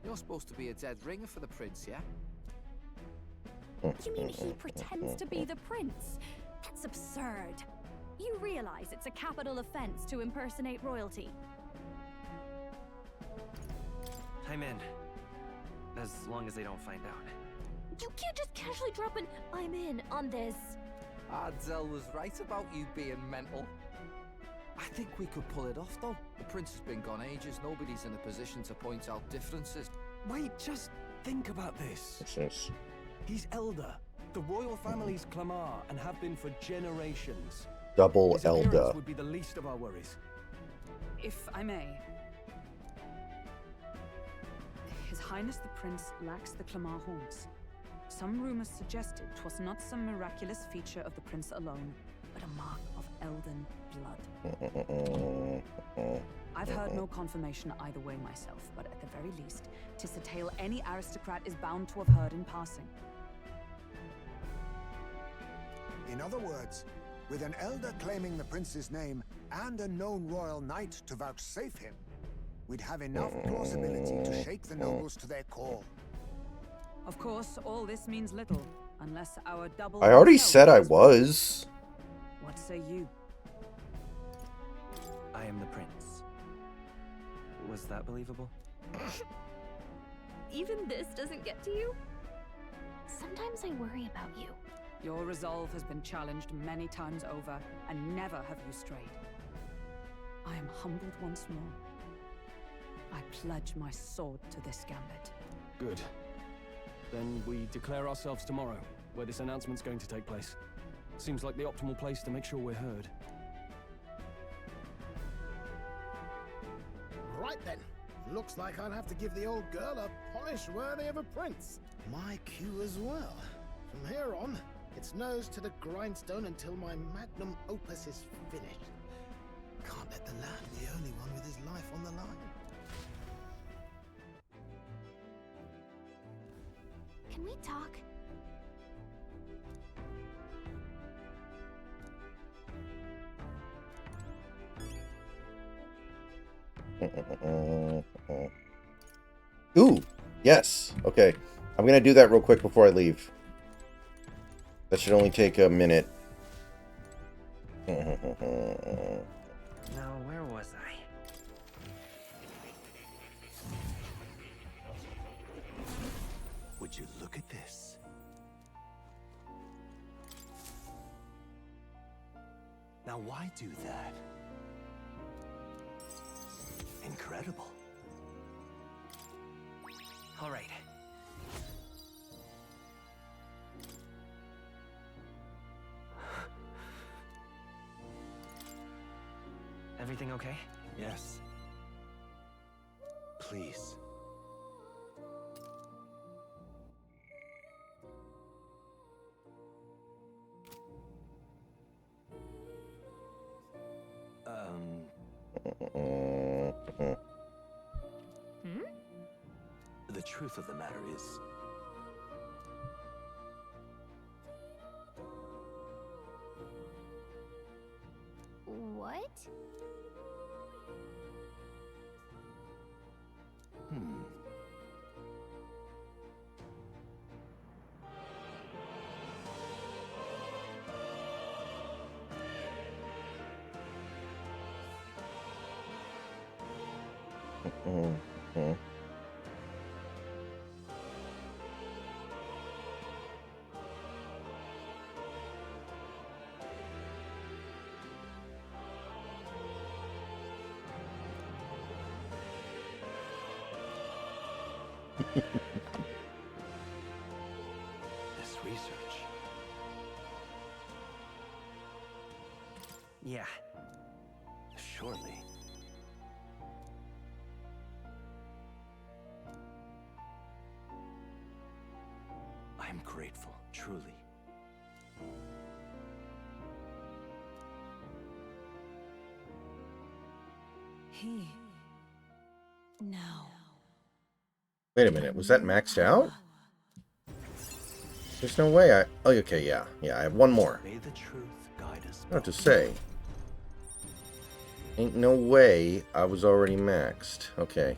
You're supposed to be a dead ringer for the prince, yeah? You mean he pretends to be the prince? That's absurd. You realize it's a capital offense to impersonate royalty. I'm in. As long as they don't find out. You can't just casually drop an "I'm in" on this. Ardell was right about you being mental. I think we could pull it off, though. The prince has been gone ages. Nobody's in a position to point out differences. Wait, just think about this. What's this? He's elder. The royal family's Clamar and have been for generations. Double His appearance Elda. would be the least of our worries. If I may. His Highness the Prince lacks the Clamar horns. Some rumors suggested 'twas not some miraculous feature of the prince alone, but a mark of Elden blood. I've heard no confirmation either way myself, but at the very least, 'tis a tale any aristocrat is bound to have heard in passing. In other words, with an elder claiming the prince's name and a known royal knight to vouchsafe him, we'd have enough plausibility to shake the nobles to their core. Of course, all this means little, unless our double... I already said I was. What say you? I am the prince. Was that believable? Even this doesn't get to you? Sometimes I worry about you. Your resolve has been challenged many times over, and never have you strayed. I am humbled once more. I pledge my sword to this gambit. Good. Then we declare ourselves tomorrow, where this announcement's going to take place. Seems like the optimal place to make sure we're heard. Right then. Looks like I'll have to give the old girl a polish worthy of a prince. My cue as well. From here on, it's nose to the grindstone until my magnum opus is finished. Can't let the lad be the only one with his life on the line. Can we talk? Ooh, yes. Okay. I'm going to do that real quick before I leave. That should only take a minute. Now, where was I? Would you look at this? Now, why do that? Incredible. All right. Everything okay? Yes. Please. The truth of the matter is, What? this research. Yeah. Surely. I'm grateful, truly. He. Now. Wait a minute. Was that maxed out? There's no way I... Oh, okay, yeah. Yeah, I have one more. May the truth guide us. Not to say. Ain't no way I was already maxed. Okay.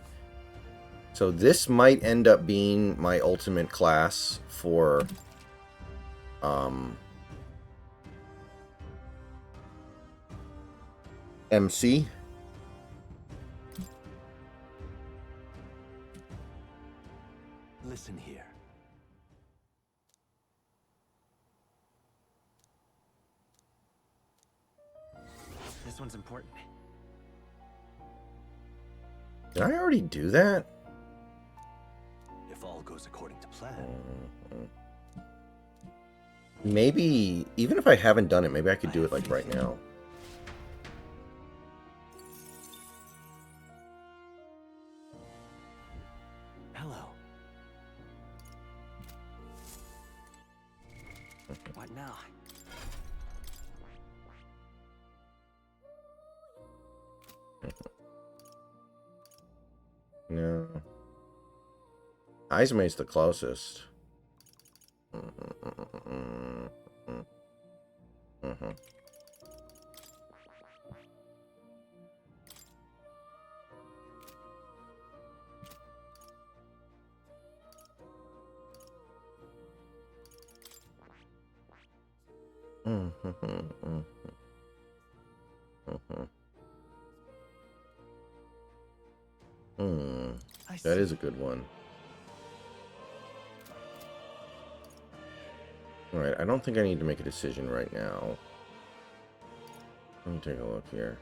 So this might end up being my ultimate class for... MC. Listen here. This one's important. Did I already do that? If all goes according to plan. Maybe, even if I haven't done it, maybe I could do it like right now. Hello. What now? No. Izma's the closest. That is a good one. Alright, I don't think I need to make a decision right now. Let me take a look here.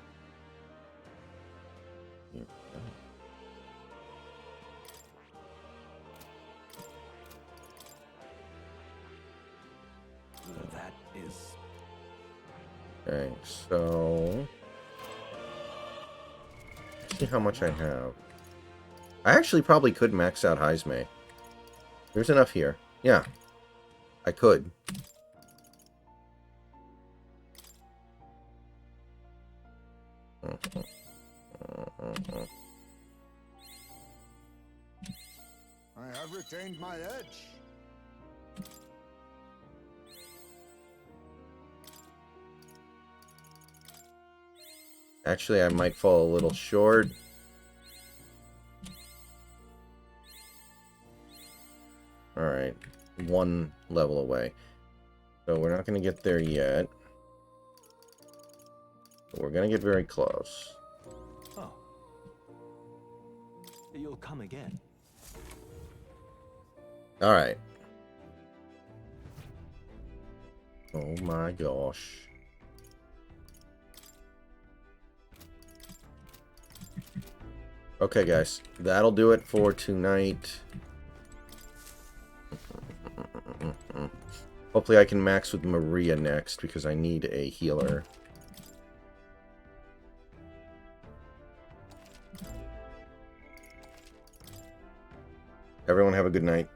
Okay, so... Let's see how much I have. I actually probably could max out Heisme. There's enough here. Yeah. I could. I have retained my edge. Actually, I might fall a little short. Alright. One level away. So we're not going to get there yet. But we're going to get very close. Oh. You'll come again. Alright. Oh my gosh. Okay, guys. That'll do it for tonight. Hopefully I can max with Maria next, because I need a healer. Everyone have a good night.